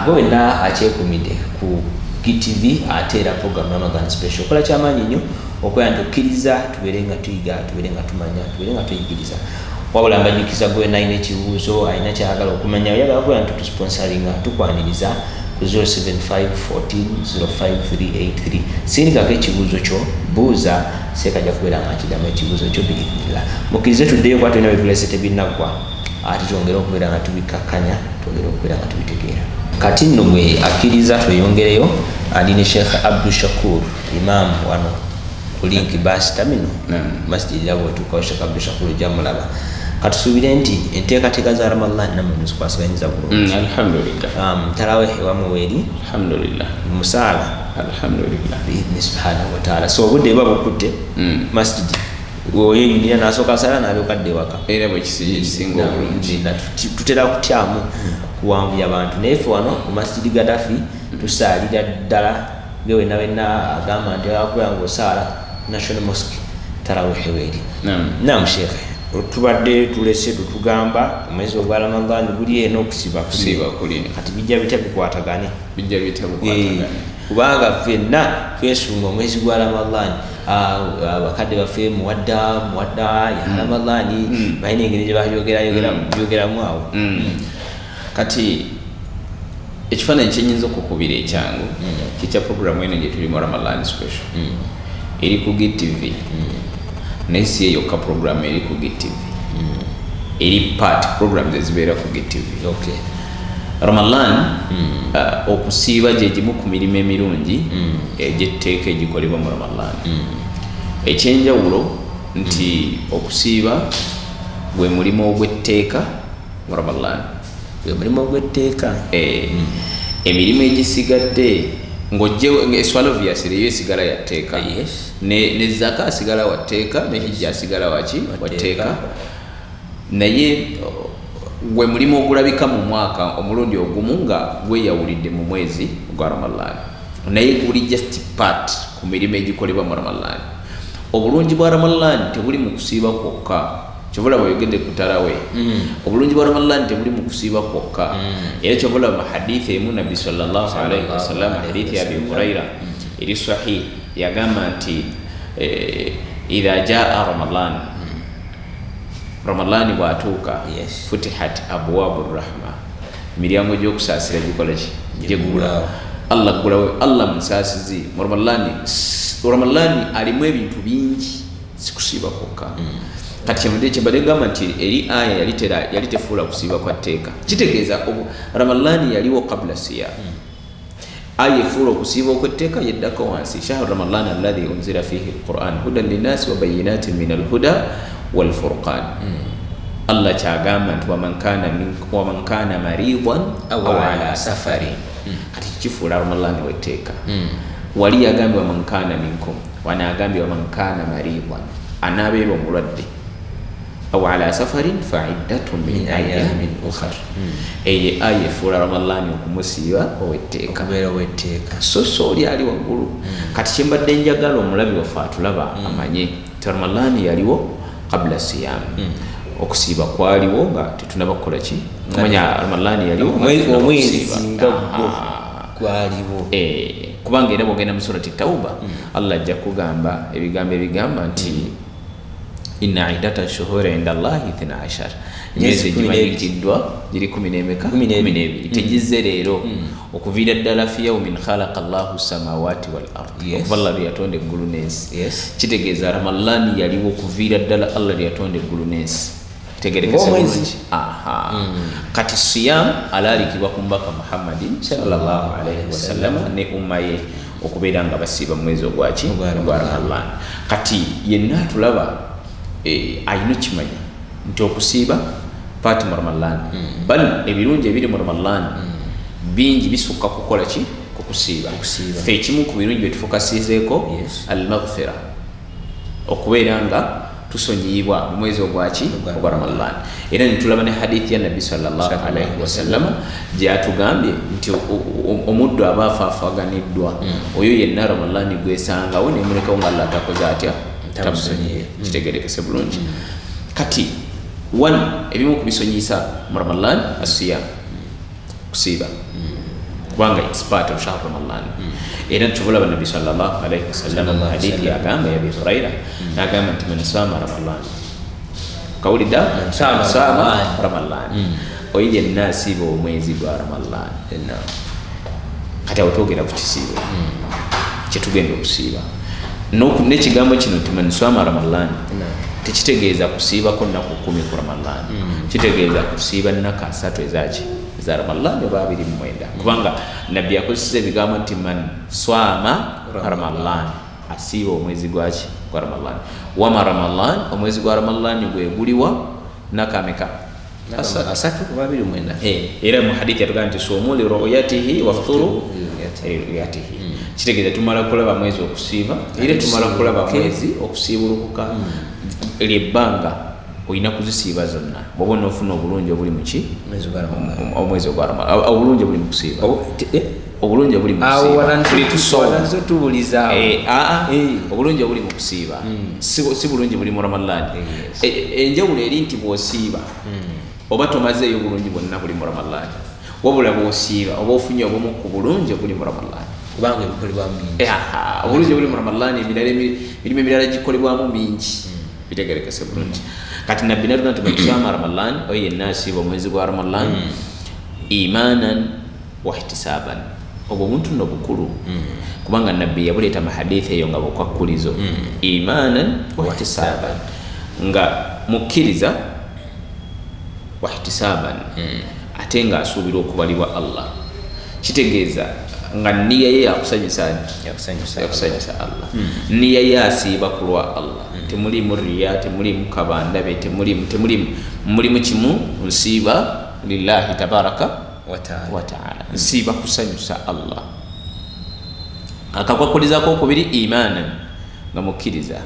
Gwena akyekumidde ku GTV ate era program Ramadan special kola kyamaanyi nnyo okwera ntukkiriza tubeere nga tuyiga tubeere nga tumanya tubeere nga tuyigiriza wabula mbajjukiza gwena alina ekibuuzo alina kyayagala okumanya oyagala kubeera nti tusponsoringa tukwaniriza ku 07514053883 sindikako ekibuuzo kyo buuza seekajja kubeera nga kiddamu ekibuuzo kyo biidhnillah mukkirize tuddeyo kwate bina byetulese tebinaggwa ate twongere okubeera nga tubikakkanya twongere okubeera nga tubitegeera kati nno gwe akkiriza tweyongereyo ali ne Sheikh Abdul Shakur imam wano ku link basi tamino masjid yabo tukawo Sheikh Abdul Shakur jamulaba katusuubire nti enteekateeka za Ramadan namwe muzikwasiganyiza bulungi. Alhamdulillah. Tarawih ewammwe weeri. Alhamdulillah. Musaala. Alhamdulillah. Biidhni subhanahu wa ta'ala. So obudde buba bukutte masjid oyeyunira n'asooka sala n'abyokadde ewaka. Era bwe kisinga obulungi. Tutera kutyamu kuwanvuya abantu naye ffe wano ku masjidi Gaddafi tusaalira ddala nga wenna agamba nti akubera ng'osaala National Mosque tarawih weeri. Naam Sheikh, tubadde tulese tutugamba omwezi ogwa Ramadan guli eno okusiba kuli kati bijja bitabikwatagane kubanga ffenna twesunga omwezi gwa Ramadan. Abakadde baffe muwadda ya Ramadan balina engeri gye babyogeramu awo. Kati ekifaananyi kyenyinza okukubira ekyangu kikya programu eno gye tulimu Ramadan special eri ku GTV naye si eyo yokka programu eri ku GTV eri part programs ezibeera ku GTV. Ramadan okusiiba gye gimu ku mirimu emirungi egy'etteeka egikolebwa mu Ramadan. Ekyenjawulo nti okusiiba gwe mulimu ogw'etteeka mu Ramadan. Emirimu egisigadde ng'ojje eswala obviously eyo esigala ya tteeka ne zaka asigala wa tteeka ne hijja asigala wa tteeka naye gwe mulimu ogulabika mu mwaka omulundi ogumu nga gweyawulidde mu mwezi gwa Ramadan naye guli just part ku mirimu egikolebwa mu Ramadan. Obulungi bwa Ramadan tebuli mu kusiiba kwokka kyobula bweyogedde ku tarawih. Obulungi bwa Ramadan tebuli mu kusiiba kwokka era kyobula mu hadithi emu Nabbi sallallahu alaihi wasallam hadithi ya Abi Huraira eri sahih yagamba nti idha jaa Ramadan bwatuuka futihat abwabu rahma miryango gy'okusaasira gikola ki gyegula. Allah musaasizi mu Ramadan alimu ebintu bingi sikusiiba kwokka. Kati kyembadde gamba nti eri aya yali tefuula kusiiba kwa tteeka kitegeeza Ramadan yaliwo qabla siyam. Aya efuula okusiiba okw'etteeka yeddako wansi shahru Ramadan alladhi unzila fihi alquran hudan linnaasi wa bayyinatin min alhuda walfurqan. Allah kyagamba nti waman kana maridan aw ala safarin. Kati kifuula Ramadan w'etteeka. Wali yagambye waman kana minkum wanaagambye waman kana maridan anaabeera omulwadde aw ala safarin fa'iddatun min ayamin ukhar. Eye aya efuula Ramadan okumusiiba ow'etteeka. So oli ali waggulu. Kati kyembadde njagala omulabi waffe atulaba amanye nti Ramadan yaliwo qabla siyam. Okusiiba kwaliwo nga tetunaba kukola ki kumanya Ramadan yaliwo omwezi nga gwaliwo. Kubanga era bwogenda mu surati Tauba Allah ajja kugamba ebigambo ebigamba nti inna iddata shuhuri inda Allahi 12 emyezi egimanyikiddwa giri 12 tegizze leero okuviira ddala fi yawmin khalaqa Allahu samawati wal ardi okuva Allah yatonda eggulu n'ensi. Kitegeeza Ramadan yaliwo okuviira ddala Allah yatonda eggulu n'ensi. Tegerekese bulungi. Kati siyam alaalikibwa ku mbaka Muhammadin sallallahu alaihi wasallam ne umma ye okubeera nga basiiba mwezi ogwa Ramadan. Kati yenna tulaba ayina kimanyi nti okusiiba paati mu Ramadan bal ebirungi ebiri mu Ramadan bingi bisukka kukola ki kukusiiba. Ffe ekimu ku birungi bye tufokasizeeko al-maghfira okubeera nga tusonyiyibwa mu mwezi ogwa Ramadan. Era nitulaba ne hadithi ya Nabbi sallallahu alaihi wasallam gyatugambye nti omuddu aba afaafaganiddwa oyo yenna Ramadan gwesangawo nemulekawo nga Allah takoze atya tamusonyiye. Kitegerekese bulungi. Kati ebimu kubisonyisa mu Ramadan asiyam kusiiba kubanga it's part of shahr Ramadan. Era tubulaba Nabbi sallallahu alaihi wasallam mu hadithi yagamba ya Abi Huraira nagamba nti man sama Ramadan kawulidda sama Ramadan oyo yenna asiiba omwezi gwa Ramadan. Kati awo twogera ku kisiibo kyetugenda okusiiba n'ekigambo kino nti man sama Ramadan tekitegeeza kusiibako nnaku 10 ku Ramadan. Kitegeeza kusiiba nnaka 3 ezaki za Ramadan oba 29 kubanga Nabbi yakozesa ebigambo nti man swama Ramadan asiiba omwezi gwa Ramadan. Wama Ramadan omwezi gwa Ramadan gwe guliwa nakameka asatu babiri mwenda era mu hadithi yatugamba nti suumu li ru'yatihi wafturu li ru'yatihi kitegeeza tumala kulaba mwezi okusiiba era tumala kulaba mwezi okusiibulukuka lyebbanga olina kuzisiiba zonna bwoba onoofuna obulungi obuli muki omwezi ogwa Ramadaan obulungi obuli mu kusiiba obulungi obuli mu kusiiba obulungi obuli mu kusiiba si bulungi buli mu Ramadaan enjawulo eri nti bw'osiiba oba tomazeeyo obulungi bwonna buli mu Ramadaan wabula bw'osiiba oba ofunye obumu ku bulungi obuli mu Ramadaan kubanga ebikolebwamu bingi obulungi obuli mu Ramadaan emirimu emirala gikolebwamu mingi bitegerekese bulungi kati nabbi natugamba nti bwetusoma Ramadaan oyo yenna asiiba omwezi gwa Ramadaan imanan wa ihtisaban obwo omuntu nno bukulu kubanga nabbi yabuleeta mu hadithi eyo nga bw'okwakkulizo imanan wa ihtisaban nga mukkiriza wa ihtisaban ate nga asuubira okubalibwa Allah kitegeeza nga nniya ye yakusanyusa Allah nniya ye asiiba ku lwa Allah temulimu riya temulimu kabandabe mulimu kimu nsiiba lillahi tabaraka wa taala nsiiba kusanyusa Allah akakwakulizako okubiri imanan nga mukkiriza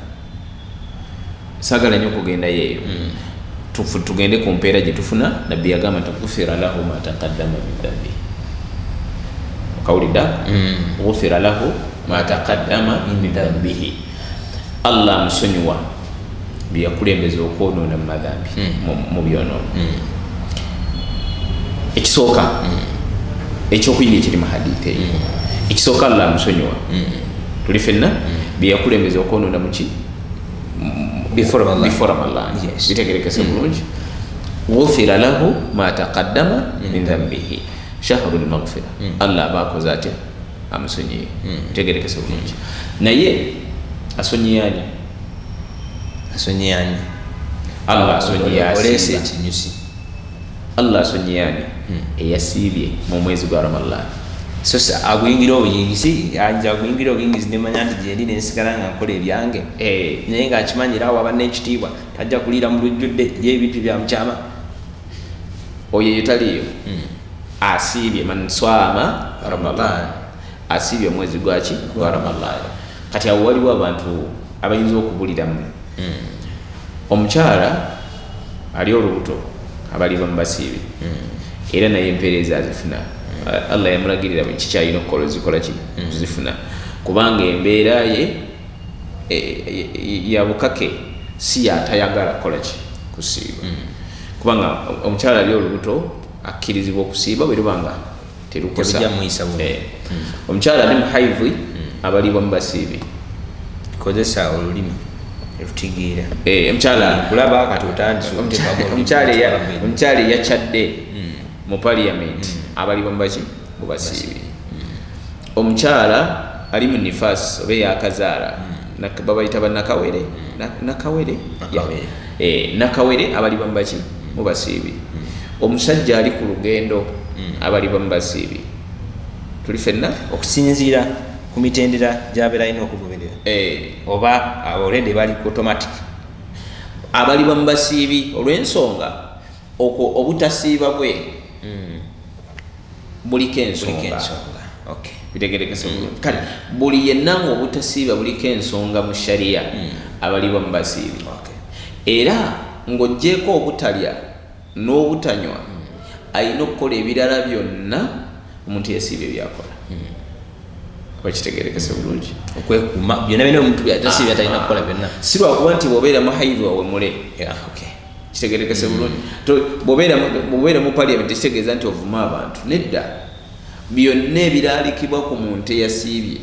sagala nnyo okugenda yeeyo tugende ku mpeera gye tufuna nabbi yagamba nti gufira lahu ma taqaddama min dhanbi kawulidda gufira lahu ma taqaddama min dhanbihi Allah musonyiwa byeyakulembeza okwonoona mu madhambi mu byonoono ekisooka ekyokuyiga ekiri mu hadithi eyo ekisooka Allah musonyiwa tuli fenna byeyakulembeza okwonoona muki before Ramadan bitegerekese bulungi ghufira lahu ma taqaddama min dhanbihi shahrul maghfira Allah abakoze atya amusonyiye bitegerekese bulungi naye asonyiyani Allah asonyiyani eyasiibye mu mwezi gwa Ramadan sosa aguyingira obuyingisi anja aguyingira obuyingisi nemanya nti gyendi nensigala nga nkola ebyange naye ng'akimanyira awo aba n'ekitiibwa tajja kuliira mu lujjudde y'ebintu bya mukyama oyo yetaliyo asiibye man swama Ramadan asiibye omwezi gwaki gwa Ramadan kati awo waliwo abantu abayinza okubuliramu omukyala ali olubuto abaliba mu basiibi era naye empeereza azifuna Allah yamulagirira bwe kikyalina okukola zikola ki zifuna kubanga embeera ye ya bukake si yatayagala kukola ki kusiiba kubanga omukyala ali olubuto akkirizibwa okusiiba bwe lubanga terukosa omukyala ali muhaivu abalibwa mu basiibi kozesa olulimi lutigiira kulaba kati otandise omukyala eyakyadde mu parliament abalibwa mubaki mu basiibi omukyala ali mu nifas oba yakazaala babayita banakawere nakawere abalibwa mubaki mu basiibi omusajja ali ku lugendo abalibwa mu basiibi tuli fenna okusinziira ku mitendera gy'abeera alina okugoberera oba already bali automatic abalibwa mu basiibi olw'ensonga okwo obutasiiba bwe buliko ensonga bitegerekese kale buli yenna nga obutasiiba buliko ensonga mu shariya abalibwa mu basiibi era ng'oggyeko obutalya n'obutanywa alina okukola ebirala byonna omuntu yasiibye byakola bakitegerekese bulungi okwekuuma byonna byonna omuntu byatasiibye atalina kukola byonna si lwakuba nti bw'obeera mu haivu wawe mule kitegerekese bulungi bw'obeera mu parliament kitegeeza nti ovuma abantu nedda byonna ebiraalikibwa ku muntu eyasiibye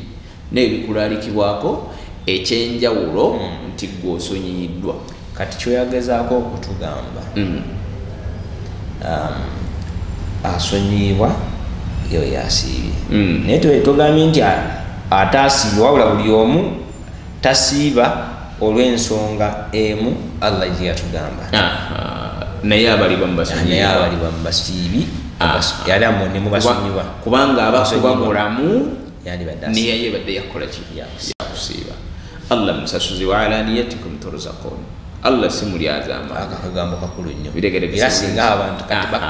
n'ebikulaalikibwako ekyenjawulo nti gwe osonyiyiddwa kati kyoyagezaako okutugamba asonyiyibwa yo yasiibye naye togambye nti ate asiibye wabula buli omu tasiiba olw'ensonga emu Allah gye yatugamba naye abalibwa mu basiibi yali amone mu basonyibwa kubanga abakuba mulamu niye yebadde yakola ki yakusiiba Allah musasuzi wa alaniyatikum turzaqun Allah simulyazaama akagambo kakulu nnyo era singa abantu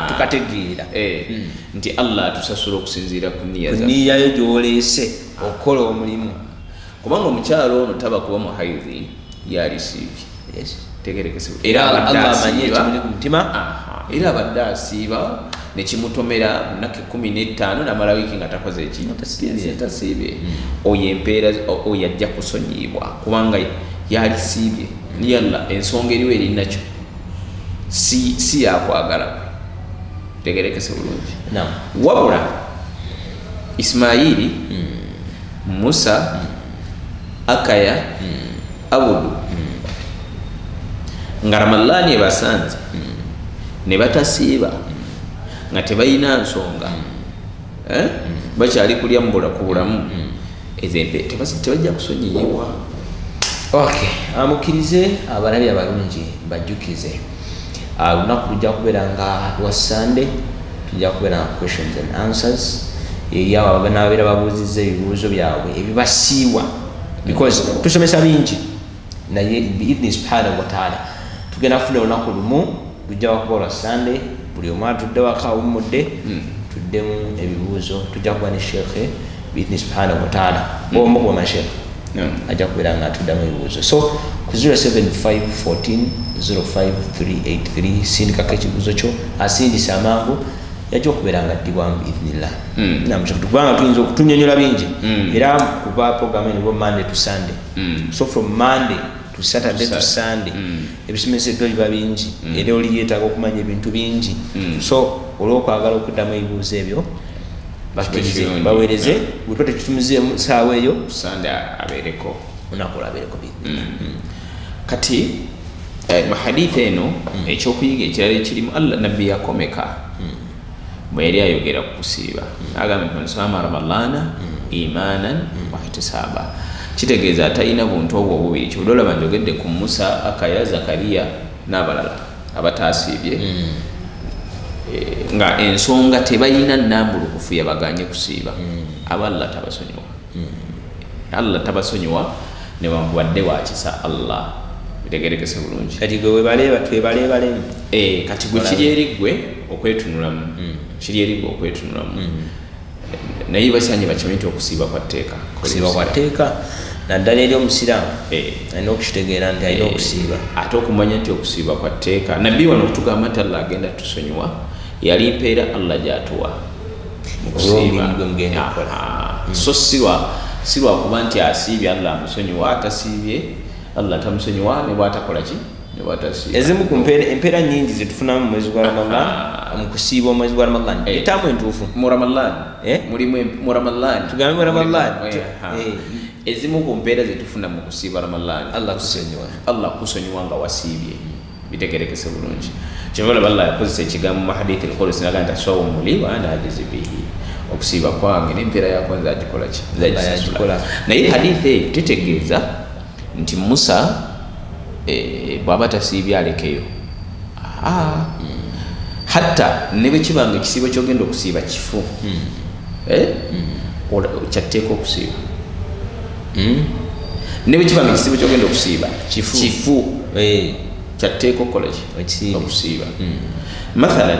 tukategeera nti Allah atusasula okusinziira ku nniya yo gy'oleese okukola omulimu kubanga omukyalo ono taba kuba muhaidhi yarisiibye tegerekese era abadde asiiba nekimutomera munnaku 15 namala wiiki nga takoze ekitasiibye oyo empeera oyo ajja kusonyiyibwa kubanga yarisiibye niyalla ensonga eriwo erinakyo si yakwagala tegerekese bulungi wabula Ismaili Musa Akaya Abudu nga Ramalani ebasanze ne batasiiba nga tebalina nsonga bakyali kulya mbula ku bulamu ezempe tebajja kusonyiyibwa. Okay, amukirize abalabi abalungi bajjukize olunaku lujja kubeera nga lwa Sunday, tujja kubeera questions and answers eri abo abanabeera babuuzizza ebibuuzo byabwe ebibasiiwa because tusomesa bingi naye biidhni subhanahu wa taala tugenda kufuna olunaku lumu lujja kuba olwa Sunday, buli omu atudde waka awummudde tuddemu ebibuuzo tujja kuba ne sheekhe biidhni subhanahu wa taala omu ku bamashekhe ajja kubeera nga atuddamu ebibuuzo so ku 0754053883 sindikako ekibuuzo kyo asindise amangu yajja okubeera nga addibwamu biidhnillah kubanga tuyinza okutunyonyola bingi era kuba programu eno Monday to Sunday so from Monday to Saturday to Sunday ebisomeseddwa biba bingi era oli yeetaaga okumanya ebintu bingi so olw'okwagala okuddamu ebibuuzo ebyo baweereze bwe tuba tekitumizeemu saawa eyo Sunday abeereko onakola abeereko kati mu hadithi eno ekyokuyiga ekirala ekirimu Allah nabbi yakomeka bwe yali ayogera ku kusiiba agamba man sama ramadana imanan wa ihtisaba kitegeeza atalina buntu obwo obubiri kyodolaba njogedde ku Musa Akaya Zakariya n'abalala abataasiibye nga ensonga tebalina nnambulukufu yabaganye kusiiba Allah tabasonyiwa Allah tabasonyiwa newankubadde wakisa Allah bitegerekese bulungi kati gwe webaleeba twebaleebalemu kati gwe kiri eri gwe okwetunulamu kiri eri gwe okwetunulamu naye basaanye bakimanyi nti okusiiba kwa tteeka kusiiba kwa tteeka naddala eri omusiraamu alina okukitegeera nti alina okusiiba ate okumanya nti okusiiba kwa tteeka nabbi wano okutugamba nti Allah agenda tusonyiwa yali mpeera Allah gyatuwa so sirwa kuba nti asiibye Allah amusonyiwa atasiibye Allah tamusonyiwa ne bwatakola ki ne bwatasiibye ezimu ku empeera nnyingi zetufunamu mu mwezi gwa Ramadan mu kusiiba omwezi gwa Ramadan etaamu entuufu mu Ramadan mulimu mu Ramadan tugambe mu Ramadan ezimu ku mpeera zetufuna mu kusiiba Ramadan Allah kusonyiwa nga wasiibye bitegerekese bulungi kyebala Allah yakozesa ekigambo mu hadithi al-Qudsi nagamba nti sawmu li wa ana ajizu bihi okusiiba kwange n'empeera yako nzagikola ki nzagikola naye hadithi tetegeeza nti Musa bw'aba tasiibye alekeyo hatta ne bwe kibanga ekisiibo kyogenda okusiiba kifu kyatteeka okusiiba ne bwe kibanga ekisiibo kyogenda okusiiba kifu kyatteeka okukola ki okusiiba mathalan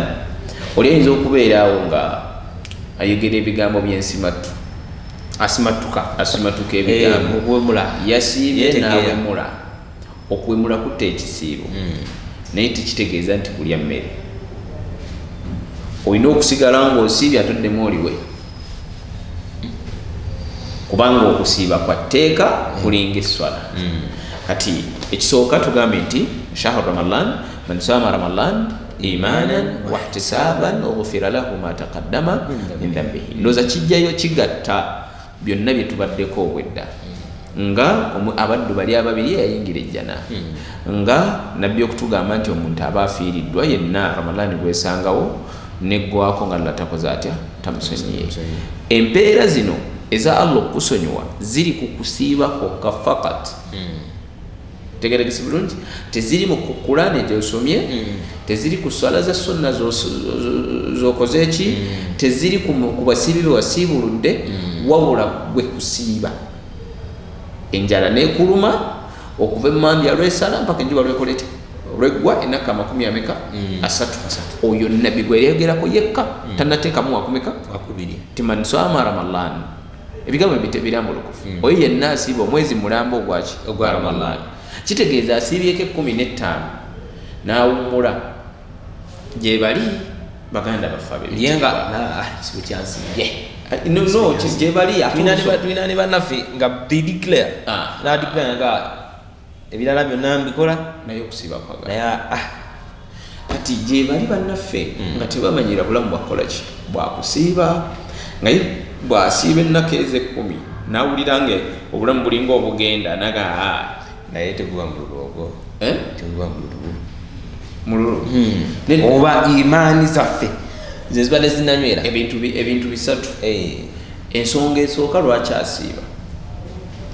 oli ayinza okubeeraawo nga ayogera ebigambo by'ensimattu asimatuka ebigambo yasiibye n'awemula okuwemula kutta ekisiibo naye tekitegeeza nti kulya mmere olina okusigala ng'osiibye atoddemu oliwe kubanga okusiiba kwa tteeka kulinga esswala kati ekisooka tugambe nti shahru Ramadan man sama Ramadan imanan wa ihtisaban ughfira lahu ma taqaddama min dhanbihi ndoza kijjayo kigatta byonna bye tubaddeko obwedda nga abaddu bali ababiri yayingira ejjana nga nabbi okutugamba nti omuntu aba afiiriddwa yenna Ramadan gwesangawo neggwako nga latakoze atya tamusonyiye empeera zino eza Allah okusonyiwa ziri ku kusiiba kwokka fakat tegeregese bulungi teziri mu Qur'ani gyosomye teziri ku swala za sunna zokoze eki teziri ku basiibi bewasiibuludde wabula gwe kusiiba enjala nekuluma okuva emmambya lwesala mpaka enjuba lwekolete lweggwa ennaku 30 oyo nabbi gwe yayogerako yekka tannateekamu wakumeka timansama ramalan ebigambo bitebirambulukufu oyo yenna asiiba omwezi mulamba ogwa ramalan kitegeeza asiibyeko 15 n'awummula gye bali baganda baffe gye bali tulina ne bannaffe nga declare nga ebirala byonna mbikola naye okusiiba kwagala kati gye bali bannaffe nga tebamanyira bulamu bwakolaki bwakusiiba naye bwasiiba ennaku eze-10 nawulira nga obulamu bulinga obugenda naga naye teguba mululu oba imaani zaffe zezibadde zinanywera ebintu bisatu ensonga esooka lwaki asiiba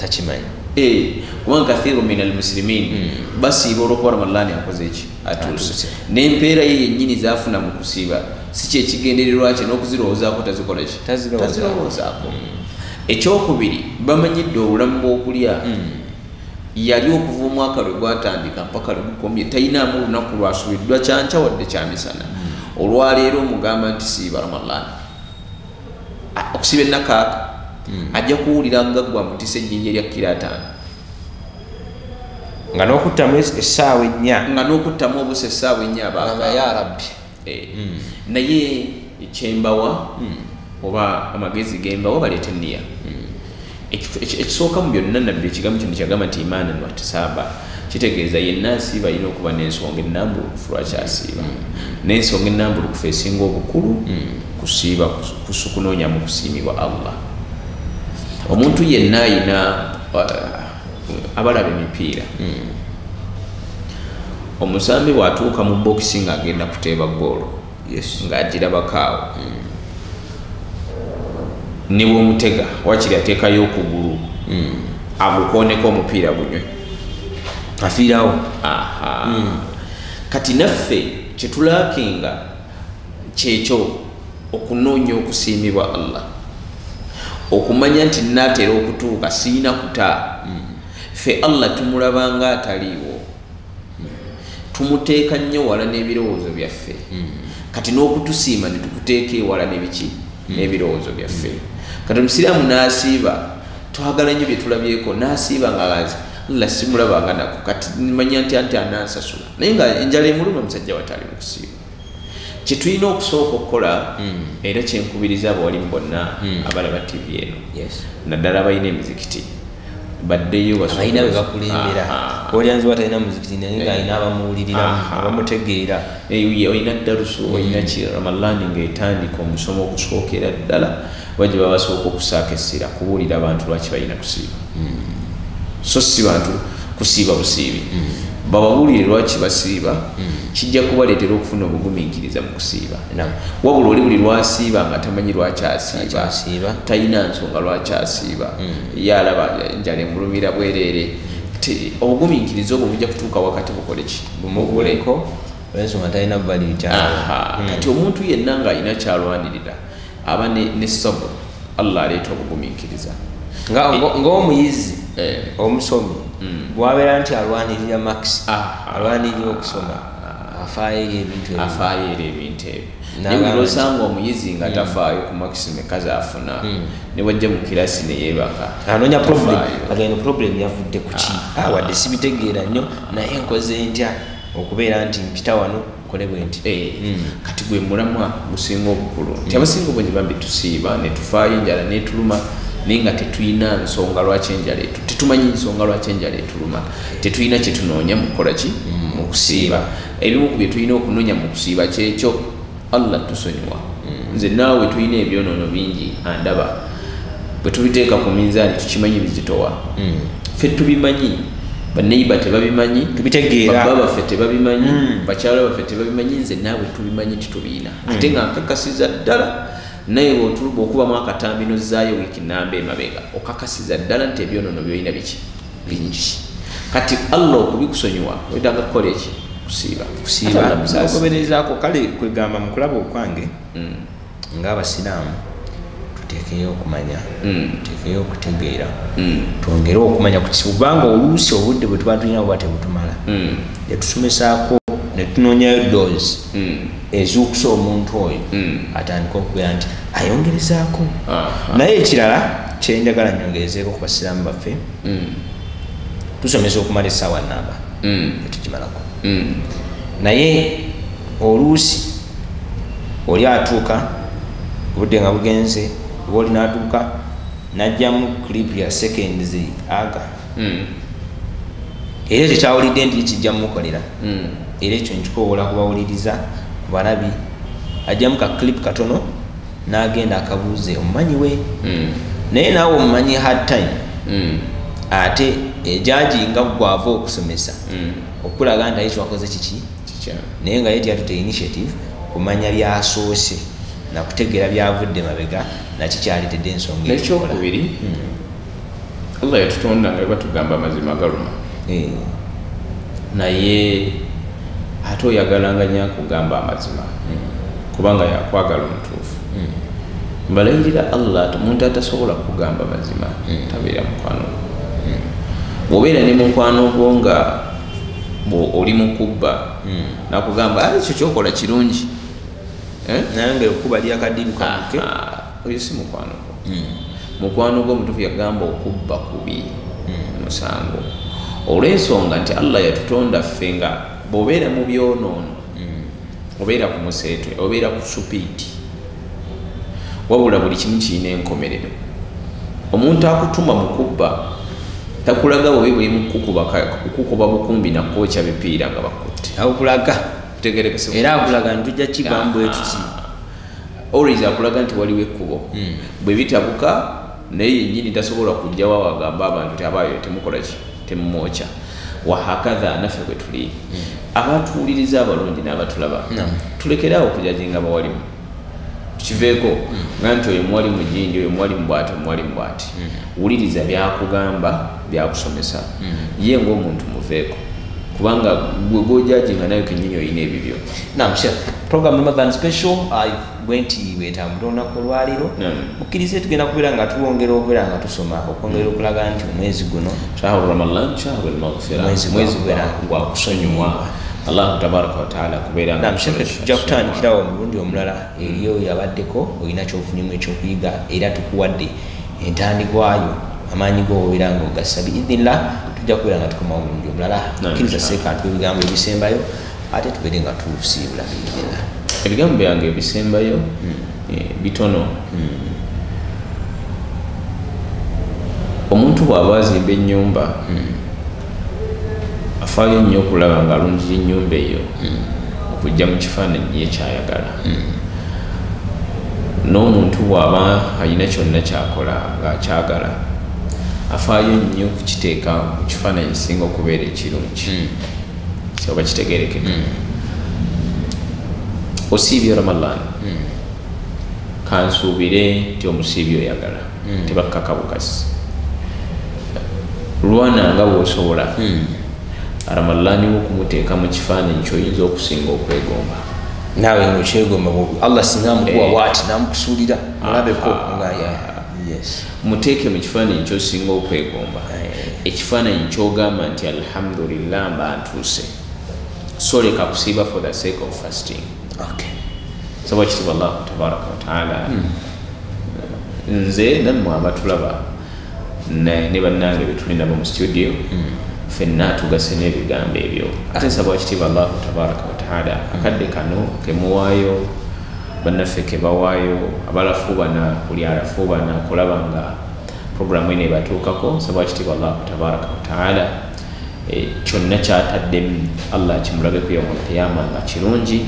takimanyi kubanga kathiru min almuslimin basiiba olwokuba ramadani akoze eki atuuse n'empeera ye yennyini zafuna mu kusiiba si kyekigendererwa kye n'okuzirowoozaako tazikola ki tazirowoozaako ekyokubiri bamanyidde obulamu bw'okulya yali okuva omwaka lwe gwatandika mpaka lwe gukomye talinamu olunaku lwasubiddwa kyanca wadde kyamisana olwaleero omugamba nti siiba ramadani okusiba ennakaaka ajja kuwulira nga gwa mutisa ejjinja erya kilo 5 nga n'okuttamu essaawa 4 nga n'okuttamu obusa essaawa 4 ya rabbi naye ekyembawa oba amagezi gembawa baleeta enniya ekisooka mu byonna nabbi ekigambo kino kyagamba nti imaana watisaba kitegeeza yenna asiiba alina okuba n'ensonga ennambulukufu lwaki asiiba n'ensonga ennambulukufu esinga obukulu kusiiba kunoonya mu kusiimibwa Allah omuntu yenna ayina abalaba emipiira omusambi bw'atuuka mu bokisi ng'agenda kuteeba goolo ng'agirabakaawo ne bw'omutega wakiri ateekayo okugulu agukooneko omupiira gunywe afiirawo kati naffe kyetulaakinga kyekyo okunoonya okusiimibwa Allah okumanya nti naatera okutuuka siina kuta ffe Allah tumulabanga ataliiwo tumuteeka nnyo wala n'ebirowoozo byaffe kati n'okutusiima ne tukuteeka ewala n'ebiki n'ebirowoozo byaffe kati omusiraamu n'asiiba twagala nnyo bye tulabyeko n'asiiba ng'abazi Allah simulabanga nako kati manya nti anansasula naye nga enjala emuluma musajja watali mu kusiiba kyetulina okusooka okukola era kyenkubiriza abawalimu bonna abalaba tv eno naddala abalina emizikiti baddeyo balina bebakulembera olyanzi watalina muzikiti naye nga alina abamuwuliriramu abamutegeera olina darusu olina ramadani ngaetandika omusomo okusookera ddala bajja babasooka okusaaka essira kubuulira abantu lwaki balina kusiiba so si bantu kusiiba busiibi bababuulire lwaki basiiba kijja kubaleetera okufuna obugumiikiriza mu kusiiba wabula oli buli lwasiiba nga tamanyi lwaki asiiba talina nsonga lwaki asiiba ye alaba enjala emulumira bwereere obugumiikiriza obwo bujja kutuuka wakati bukole ki bumuguleko ensonga talina value kati omuntu yenna ng'alina kyalwanirira aba ne sabu Allah aleeta obugumiikiriza ng'omuyizi omusomi bwabeera nti alwanirira max alwanirira okusoma afaayo eri ebintu ebyo naye osanga omuyizi nga tafaayo ku max mekazi afuna ne wajja mu kirasi neyeebaka anoonya problem yavudde ku ki wadde sibitegeera nnyo naye nkoze ntya okubeera nti mpita wano nkole bwe nti kati gwe mulamwa gusinga obukulu nti abasinga obwenyi bambi tusiiba ne tufaayo enjala netuluma naye nga tetulina nsonga lwaki enjala tetumanyi nsonga lwaki enjala etuluma tetulina kyetunoonya mu kukola ki mu kusiiba ebimu ku bye tulina okunoonya mu kusiiba kyekyo Allah tusonyiwa nze naawe tulina ebyonoono bingi andaba bwe tubiteeka ku minzaani tukimanyi bizitowa ffe tubimanyi baneiba tebabimanyi tubitegeera baba baffe tebabimanyi bakyala baffe tebabimanyi nze naawe tubimanyi titubiina ate nga nkakasiza ddala naye bw'otuluba okubamu akatambi nozzaayo wiiki nnamba emabega okakasiza ddala nti ebyonoono byolina biki bingi kati Allah okubikusonyiwa oyitanga kukola eki kusiiba ogoberezaako kale kwegamba mu kulaba okwange ng'abasiraamu tuteekeyo okumanya tuteekeyo okutegeera twongere okumanya kubanga oluusi obudde bwe tuba tulina buba tebutumala netusomesaako netunonyayo doozi ezukusa omuntu oyo atandika okugera nti ayongerezaako naye ekirala kyenjagala nyongerezeeko ku basiraamu baffe tusomesa okumala essaawa namba etugimalako naye oluusi oli atuuka obudde nga bugenze oba oli n'atuuka n'ajjamu clip ya seconds aga era ekyo kyawulidde nti kijja mumukolera era ekyo nkikoowola kubawuliriza ku balabi ajjamu ka clip katono n'agenda akabuuze omumanyi we naye naawe omumanyi hard time ate ejaji nga gwava okusomesa okulaga nti ayekyo wakoze kiki naye nga yeti yatute initiative kumanya byasoose nakutegeera byavudde mabega nakikyalitedde ensonga ekyokubiri Allah yatutonda nga batugamba amazima galuma naye ate oyagalanga nnyo akugamba amazima kubanga yakwagala omutuufu mbalayirira Allah omuntu atasobola kugamba mazima tabeera mukwano bw'obeera ne mukwano gwo nga oli mukubba nakugamba ekyo kyokola kirungi nange okuba lyakadiru kamuke oyo si mukwano gwo mukwano gwo omutuufu yagamba okubba kubi musango olw'ensonga nti Allah yatutonda ffe nga bw'obeera mu byonoono obeera ku museetwe obeera ku supiiti wabula buli kimu kirina enkomerero omuntu akutuma mu kubba takulaga bwe buli kukukuba bukumbi nakwokya bipiira nga bakutte akulaga era akulaga nti tujja kibambwe tuki always akulaga nti waliwo ekkubo bwe bitabuka naye yennyini tasobola kujjawo agamba abantu ti abaayo temukola ki temumwokya wahakatha naffe bwe tuli abatuwuliriza abalungi n'abatulaba tulekeraawo okujajinga bawalimu tukiveeko nga nti oyo mwali mujindi oyo mwali mubwati omwali mubwati wuliriza byakugamba byakusomesa ye ng'omuntu muveeko kubanga gwe gojajinga nayo kennyini olina ebibyo program Ramadan special bwenti wetambula olunaku olwaliro mukkirize tugenda kubeera nga tuwongera okubeera nga tusoma okwongera okulaga nti omwezi guno mwezi gubeera gwa kusonyiwa Allah tabaraka wa taala kubeera nga tujja kutandikirawo omulundi omulala eriyo yabaddeko olina kyofunyimu ekyokuyiga era tukuwadde entandikwayo amaanyi go obeera nga ogassa biidhinillah tujja kubeera nga tukomawo omulundi omulala kkiriza seekantu ebigambo ebisembayo ate tubeere nga tusiibula biidhinillah ebigambo byange ebisembayo bitono omuntu bw'aba azimba ennyumba afaayo nnyo okulaba nga alungira ennyumba eyo okujja mu kifaananyi ye kyayagala n'omuntu bw'aba alina kyonna kyakola ng'akyagala afaayo nnyo okukiteeka mu kifaananyi singa okubeera ekirungi oba kitegeerekeka osiibye Ramadan kansuubire nti omusiibye oyagala tebakkaka bukasi lwana nga bw'osobola Ramadani okumuteeka mu kifaananyi kyoyinza okusinga okwegomba naawe nokyegomba Allah singa mukuwa waati namukusuulira mulabeko nga muteeke mu kifaananyi kyosinga okwegomba ekifaananyi kyogamba nti alhamdulillah mba ntuuse so leka kusiiba for the sake of fasting saba kitiibwa Allah tabaraka wa taala nze nammwe abatulaba ne bannange betuli nabo mu studio ffenna tugase n'ebigambo ebyo ate nsaba kitiibwa Allah tabaraka wa taala akadde kano kemuwaayo bannaffe kebawaayo abalafuubana buli alafuubana kulaba nga programu eno ebatuukako nsaba kitiibwa Allah tabaraka wa taala kyonna kyataddemu Allah kimulabeko yomul qiyama nga kirungi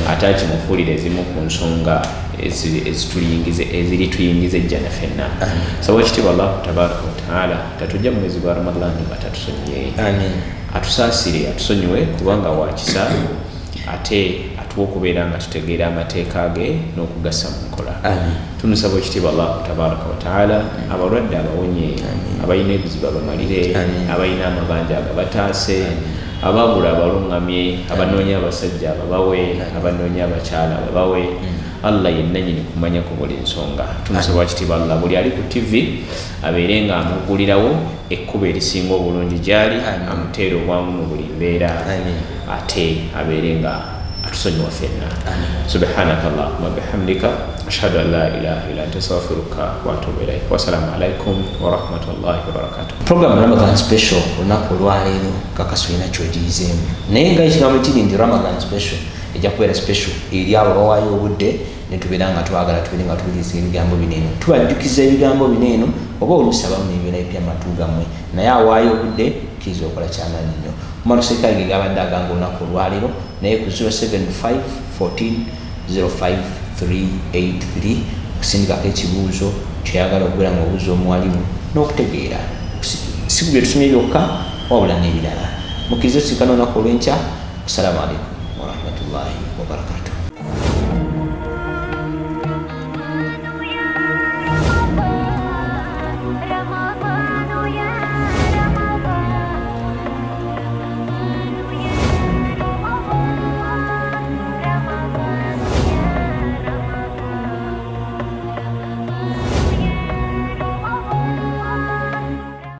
ate akimufuulire ezimu ku nsonga eziri tuyingiza ejjana ffenna nsaba kitiibwa Allah tabaraka wa taala tatujja mu mwezi gwa Ramadan nga tatusonyiye atusaasire atusonyiwe kubanga wakisa ate atuwa okubeera nga tutegeera amateeka ge n'okugassa mu nkola tumusaba ekitiibwa Allah tabaraka wa taala abalwadde abawonye abalina ebizibu abamalire abalina amabanja agabataase ababula abalungamye abanoonya abasajja ababawe abanoonya abakyala ababawe Allah yenna nyini kumanya ku buli nsonga tumusaba kitiba Allah buli ali ku TV abeerenga amugulirawo ekkuba erisinga obulungi gyali amuteera obwangu mu buli mbeera ate abeerenga atusonyiwa ffenna subhanaka allahumma bihamdika ashhadu an la ilaha illa anta astaghfiruka wa atubu ilaik wassalamu alaikum warahmatullahi wabarakatuh. Program Ramadan special olunaku olwaleero kakaswina kyogiyizeemu naye nga ekigambo kiri nti Ramadan special ejja kubeera special eri abo bawaayo obudde ne tubeera nga twagala tubeere nga tuwuliriza ebigambo bineeno tubajjukiza ebigambo bineeno oba oluusi abamu nebibeera ebipya matu gammwe naye awaayo obudde kkiriza okola kyamaanyi nnyo Omar Sekali ge gabadde agamba olunaku olwaleero naye ku 075 14 05 383 okusindikako ekibuuzo kyoyagala okubeera nga obuuza omuwalimu n'okutegeera si bye tusomye byokka wabula n'ebirala mukkirize tusikana olunaku olw'enkya. Assalamu alaikum warahmatullahi